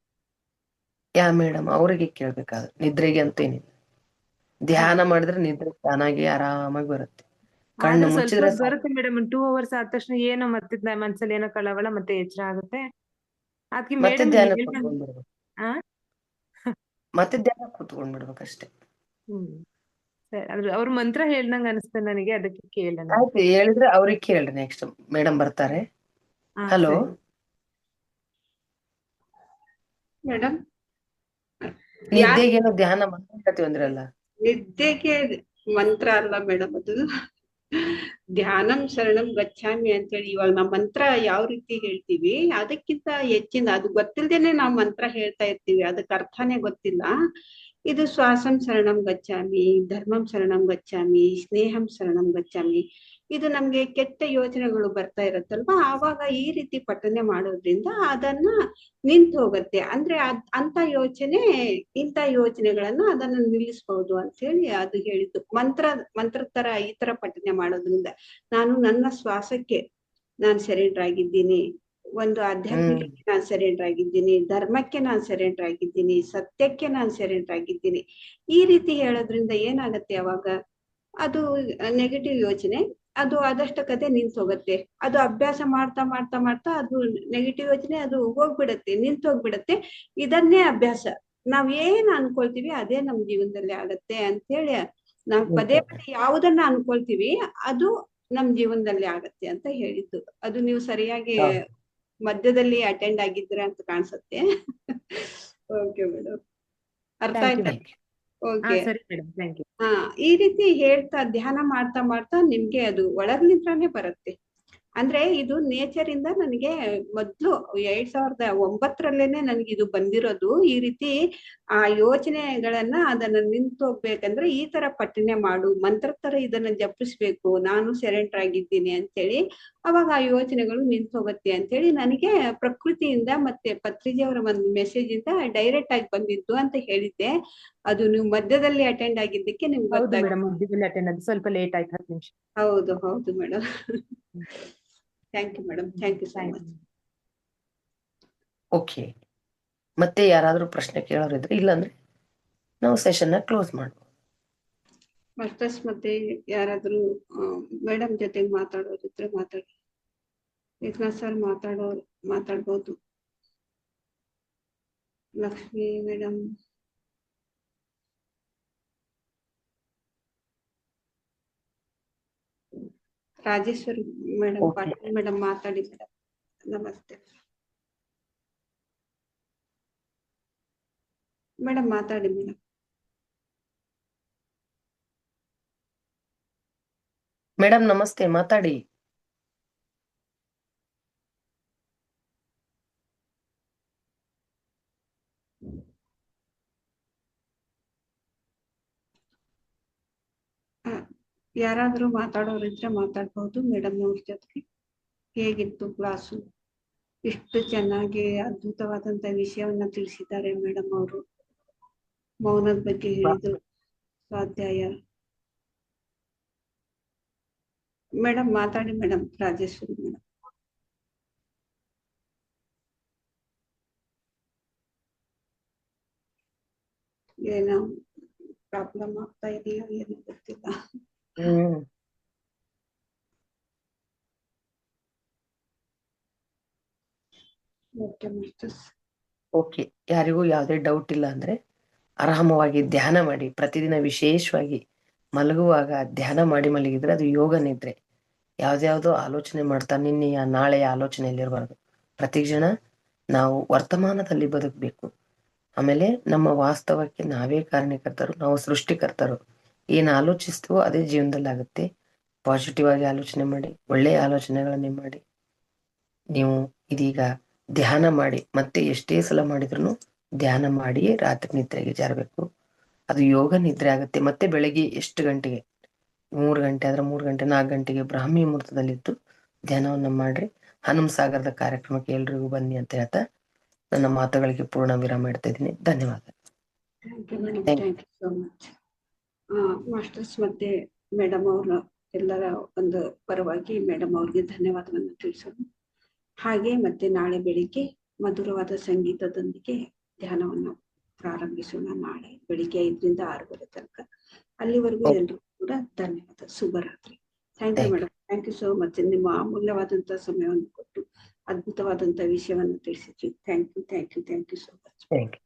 ಯಾ ಮೇಡಮ್, ಅವರಿಗೆ ಕೇಳ್ಬೇಕಾದ್ರೆ. ನಿದ್ರೆಗೆ ಅಂತ ಏನಿಲ್ಲ, ಧ್ಯಾನ ಮಾಡಿದ್ರೆ ನಿದ್ರೆ ತಾನಾಗಿ ಆರಾಮಾಗಿ ಬರುತ್ತೆ. ಕಣ್ಣು ಆದ್ರೆ ಸ್ವಲ್ಪ ಮುಚ್ಚಿದ್ರೆ ಹೊತ್ತು ಬರುತ್ತೆ ಮೇಡಮ್. 2 hours ಆದ ತಕ್ಷಣ ಏನೋ ಮತ್ತೆ ಮನ್ಸಲ್ಲಿ ಏನೋ ಕಳವಳ, ಮತ್ತೆ ಎಚ್ಚರ ಆಗುತ್ತೆ. ಅದಕ್ಕೆ ಮತ್ತೆ ಮೇಡಮ್ ಧ್ಯಾನ ಹೇಳ್ದಂಗೆ. ಕೂತ್ಕೊಂಡ್ಬಿಡ್ಬೇಕು, ಆ ಮತ್ತೆ ಧ್ಯಾನ ಕೂತ್ಕೊಂಡ್ಬಿಡ್ಬೇಕಷ್ಟೇ. ಹ್ಮ್ ಸರಿ, ಅಂದ್ರೆ ಅವ್ರ ಮಂತ್ರ ಹೇಳ್ದಂಗ ಅನಿಸ್ತು ನನಗೆ, ಅದಕ್ಕೆ ಕೇಳೋಣ. ಆಯ್ತು, ಹೇಳಿದ್ರೆ ಅವ್ರಿಗೆ ಕೇಳ್ರಿ. ನೆಕ್ಸ್ಟ್ ಮೇಡಮ್ ಬರ್ತಾರೆ. ಹಲೋ ಸರಿ ಮೇಡಮ್. ನಿದ್ದೆಗೇನೋ ಧ್ಯಾನ ಮಾಡ್ತೀವಿ ಅಂದ್ರಲ್ಲ? ನಿದ್ದೆಗೆ ಮಂತ್ರ ಅಲ್ಲ ಮೇಡಮ್, ಅದು ಧ್ಯಾನಂ ಶರಣಂ ಗಚ್ಚಾಮಿ ಅಂತೇಳಿ ಇವಾಗ ನಾವ್ ಮಂತ್ರ ಯಾವ ರೀತಿ ಹೇಳ್ತೀವಿ, ಅದಕ್ಕಿಂತ ಹೆಚ್ಚಿನ, ಅದು ಗೊತ್ತಿಲ್ದೇನೆ ನಾವ್ ಮಂತ್ರ ಹೇಳ್ತಾ ಇರ್ತೀವಿ, ಅದಕ್ಕೆ ಅರ್ಥನೇ ಗೊತ್ತಿಲ್ಲ. ಇದು ಶ್ವಾಸಂ ಶರಣಂ ಗಚ್ಚಾಮಿ, ಧರ್ಮಂ ಶರಣಂ ಗಚ್ಚಾಮಿ, ಸ್ನೇಹಂ ಶರಣಂ ಗಚ್ಚಾಮಿ. ಇದು ನಮ್ಗೆ ಕೆಟ್ಟ ಯೋಚನೆಗಳು ಬರ್ತಾ ಇರತ್ತಲ್ವಾ, ಆವಾಗ ಈ ರೀತಿ ಪಠನೆ ಮಾಡೋದ್ರಿಂದ ಅದನ್ನ ನಿಂತು ಹೋಗುತ್ತೆ. ಅಂದ್ರೆ ಅಂತ ಯೋಚನೆ, ಇಂಥ ಯೋಚನೆಗಳನ್ನ ಅದನ್ನ ನಿಲ್ಲಿಸಬಹುದು ಅಂತ ಹೇಳಿ ಅದು ಹೇಳಿದ್ದು. ಮಂತ್ರ ತರ ಈ ತರ ಪಠನೆ ಮಾಡೋದ್ರಿಂದ ನಾನು ನನ್ನ ಶ್ವಾಸಕ್ಕೆ ನಾನು ಸರೆಂಡರ್ ಆಗಿದ್ದೀನಿ, ಒಂದು ಆಧ್ಯಾತ್ಮಿಕಕ್ಕೆ ನಾನು ಸರೆಂಡರ್ ಆಗಿದ್ದೀನಿ, ಧರ್ಮಕ್ಕೆ ನಾನು ಸರೆಂಡರ್ ಆಗಿದ್ದೀನಿ, ಸತ್ಯಕ್ಕೆ ನಾನು ಸರೆಂಡರ್ ಆಗಿದ್ದೀನಿ. ಈ ರೀತಿ ಹೇಳೋದ್ರಿಂದ ಏನಾಗತ್ತೆ, ಅವಾಗ ಅದು ನೆಗೆಟಿವ್ ಯೋಚನೆ ಅದು ಆದಷ್ಟಕ್ಕದೆ ನಿಂತು ಹೋಗುತ್ತೆ. ಅದು ಅಭ್ಯಾಸ ಮಾಡ್ತಾ ಮಾಡ್ತಾ ಮಾಡ್ತಾ ಅದು ನೆಗೆಟಿವ್ ಯೋಚನೆ ಅದು ಹೋಗ್ಬಿಡತ್ತೆ, ನಿಂತು ಹೋಗ್ಬಿಡತ್ತೆ. ಇದನ್ನೇ ಅಭ್ಯಾಸ, ನಾವ್ ಏನ್ ಅನ್ಕೊಳ್ತೀವಿ ಅದೇ ನಮ್ ಜೀವನದಲ್ಲಿ ಆಗತ್ತೆ ಅಂತ ಹೇಳಿ, ನಾವ್ ಪದೇ ಪದೇ ಯಾವುದನ್ನ ಅನ್ಕೊಳ್ತೀವಿ ಅದು ನಮ್ ಜೀವನದಲ್ಲಿ ಆಗತ್ತೆ ಅಂತ ಹೇಳಿದ್ದು. ಅದು ನೀವು ಸರಿಯಾಗಿ ಮಧ್ಯದಲ್ಲಿ ಅಟೆಂಡ್ ಆಗಿದ್ರೆ ಅಂತ ಕಾಣಿಸುತ್ತೆ. ಓಕೆ ಮೇಡಮ್, ಅರ್ಥ ಆಯ್ತಾ? ಓಕೆ, ಸರಿ ಮೇಡಮ್, ಥ್ಯಾಂಕ್ ಯು. ಈ ರೀತಿ ಹೇಳ್ತಾ ಧ್ಯಾನ ಮಾಡ್ತಾ ಮಾಡ್ತಾ ನಿಮ್ಗೆ ಅದು ಒಳಗ್ಲಿಂದಾನೇ ಬರುತ್ತೆ. ಅಂದ್ರೆ ಇದು ನೇಚರ್ ಇಂದ ನನಗೆ ಮೊದ್ಲು 2009 ನನಗೆ ಇದು ಬಂದಿರೋದು. ಈ ರೀತಿ ಆ ಯೋಚನೆಗಳನ್ನ ಅದನ್ನ ನಿಂತು ಹೋಗ್ಬೇಕಂದ್ರೆ ಈ ತರ ಪಠನೆ ಮಾಡು, ಮಂತ್ರ ತರ ಇದನ್ನ ಜಪಿಸ್ಬೇಕು, ನಾನು ಸೆರೆಂಡರ್ ಆಗಿದ್ದೀನಿ ಅಂತೇಳಿ ಅವಾಗ ಆ ಯೋಚನೆಗಳು ನಿಂತು ಹೋಗುತ್ತೆ ಅಂತೇಳಿ ನನಗೆ ಪ್ರಕೃತಿಯಿಂದ ಮತ್ತೆ ಪತ್ರಿಜಿಯವರ ಒಂದು ಮೆಸೇಜ್ ಇಂದ ಡೈರೆಕ್ಟ್ ಆಗಿ ಬಂದಿದ್ದು ಅಂತ ಹೇಳಿದ್ದೆ. ಅದು ನೀವು ಮಧ್ಯದಲ್ಲಿ ಅಟೆಂಡ್ ಆಗಿದ್ದಕ್ಕೆ ನಿಮ್ಗೆ ಹೌದು ಗೊತ್ತಾಗ ಮೇಡಮ್, ಮಧ್ಯದಲ್ಲಿ ಅಟೆಂಡ್ ಅದು ಸ್ವಲ್ಪ ಲೇಟ್ ಆಯ್ತು, 10 ನಿಮಿಷ. ಹೌದು ಹೌದು madam. Thank you madam, thank you so Thank much. you. Okay, ಮತ್ತೆ ಯಾರಾದ್ರೂ ಪ್ರಶ್ನೆ ಕೇಳೋರಿದ್ರೆ, ಇಲ್ಲಾಂದ್ರೆ ನಾವು ಸೆಷನ್ ನ ಕ್ಲೋಸ್ ಮಾಡ್ಬೋದು. ಮಾಸ್ಟರ್ಸ್ ಮತ್ತೆ ಯಾರಾದ್ರೂ ಮೇಡಮ್ ಜೊತೆಗೆ ಮಾತಾಡೋರಿದ್ರೆ ಮಾತಾಡಿ. ಏಕನಾಥ್ ಸರ್ ಮಾತಾಡ್ಬೋದು. Lakshmi madam, Rajeshwari madam, Okay. Patil madam ಮಾತಾಡಿ ಮೇಡಮ್. ನಮಸ್ತೆ ಮೇಡಮ್, ಮಾತಾಡಿ ಮೇಡಮ್. ಮೇಡಮ್ ನಮಸ್ತೆ, ಮಾತಾಡಿ. ಯಾರಾದ್ರೂ ಮಾತಾಡೋರಿದ್ರೆ ಮಾತಾಡ್ಬಹುದು ಮೇಡಮ್ ಅವ್ರ ಜೊತೆಗೆ. ಹೇಗಿತ್ತು ಕ್ಲಾಸು? ಇಷ್ಟು ಚೆನ್ನಾಗಿ ಅದ್ಭುತವಾದಂತ ವಿಷಯವನ್ನ ತಿಳಿಸಿದ್ದಾರೆ ಮೇಡಮ್ ಅವರು. ಮೌನದ ಬಗ್ಗೆ ಹೇಳಿದ್ರು, ಸ್ವಾಧ್ಯಾಯ. ಮೇಡಮ್ ಮಾತಾಡಿ ಮೇಡಮ್, ರಾಜೇಶ್ವರಿ ಮೇಡಮ್. ಏನೋ ಪ್ರಾಬ್ಲಮ್ ಆಗ್ತಾ ಇದೆಯೋ ಏನೋ ಗೊತ್ತಿಲ್ಲ. Okay masters. ಓಕೆ, ಯಾರಿಗೂ ಯಾವುದೇ ಡೌಟ್ ಇಲ್ಲ ಅಂದ್ರೆ ಆರಾಮವಾಗಿ ಧ್ಯಾನ ಮಾಡಿ. ಪ್ರತಿದಿನ ವಿಶೇಷವಾಗಿ ಮಲಗುವಾಗ ಧ್ಯಾನ ಮಾಡಿ ಮಲಗಿದ್ರೆ ಅದು ಯೋಗ ನಿದ್ರೆ. ಯಾವ್ದ್ಯಾವ್ದೋ ಆಲೋಚನೆ ಮಾಡ್ತಾ ನಿನ್ನೆಯ ನಾಳೆಯ ಆಲೋಚನೆಯಲ್ಲಿರಬಾರ್ದು. ಪ್ರತಿ ಕ್ಷಣ ನಾವು ವರ್ತಮಾನದಲ್ಲಿ ಬದುಕಬೇಕು. ಆಮೇಲೆ ನಮ್ಮ ವಾಸ್ತವಕ್ಕೆ ನಾವೇ ಕಾರಣಕರ್ತರು, ನಾವು ಸೃಷ್ಟಿಕರ್ತರು. ಏನ್ ಆಲೋಚಿಸ್ತೀವೋ ಅದೇ ಜೀವನದಲ್ಲಿ ಆಗುತ್ತೆ. ಪಾಸಿಟಿವ್ ಆಗಿ ಆಲೋಚನೆ ಮಾಡಿ, ಒಳ್ಳೆಯ ಆಲೋಚನೆಗಳನ್ನೇ ಮಾಡಿ. ನೀವು ಇದೀಗ ಧ್ಯಾನ ಮಾಡಿ, ಮತ್ತೆ ಎಷ್ಟೇ ಸಲ ಮಾಡಿದ್ರು ಧ್ಯಾನ ಮಾಡಿ ರಾತ್ರಿ ನಿದ್ರೆಗೆ ಜಾರಬೇಕು. ಅದು ಯೋಗ ನಿದ್ರೆ ಆಗುತ್ತೆ. ಮತ್ತೆ ಬೆಳಗ್ಗೆ ಎಷ್ಟು ಗಂಟೆಗೆ, 3 ಗಂಟೆ ಆದ್ರೆ 3 ಗಂಟೆ, 4 ಗಂಟೆಗೆ ಬ್ರಾಹ್ಮಿ ಮುಹೂರ್ತದಲ್ಲಿದ್ದು ಧ್ಯಾನವನ್ನ ಮಾಡ್ರಿ. ಹನುಮ ಸಾಗರದ ಕಾರ್ಯಕ್ರಮಕ್ಕೆ ಎಲ್ರಿಗೂ ಬನ್ನಿ ಅಂತ ಹೇಳ್ತಾ ನನ್ನ ಮಾತುಗಳಿಗೆ ಪೂರ್ಣ ವಿರಾಮ ಇಡ್ತಾ ಇದ್ದೀನಿ. ಧನ್ಯವಾದ. Thank you madam, thank you so much. Masters ಮತ್ತೆ ಮೇಡಮ್ ಅವರ ಎಲ್ಲರ ಒಂದು ಪರವಾಗಿ ಮೇಡಮ್ ಅವ್ರಿಗೆ ಧನ್ಯವಾದವನ್ನು ತಿಳಿಸೋಣ. ಹಾಗೆ ಮತ್ತೆ ನಾಳೆ ಬೆಳಿಗ್ಗೆ ಮಧುರವಾದ ಸಂಗೀತದೊಂದಿಗೆ ಧ್ಯಾನವನ್ನು ಪ್ರಾರಂಭಿಸೋಣ. ನಾಳೆ ಬೆಳಿಗ್ಗೆ 5ರಿಂದ 6 ತನಕ. ಅಲ್ಲಿವರೆಗೂ ಎಲ್ರಿಗೂ ಕೂಡ ಧನ್ಯವಾದ. ಶುಭರಾತ್ರಿ. Thank you madam, thank you so much. ನಿಮ್ಮ ಅಮೂಲ್ಯವಾದಂತಹ ಸಮಯವನ್ನು ಕೊಟ್ಟು ಅದ್ಭುತವಾದಂತಹ ವಿಷಯವನ್ನು ತಿಳಿಸಿದ್ರಿ. Thank you, thank you, thank you so much. Thank you.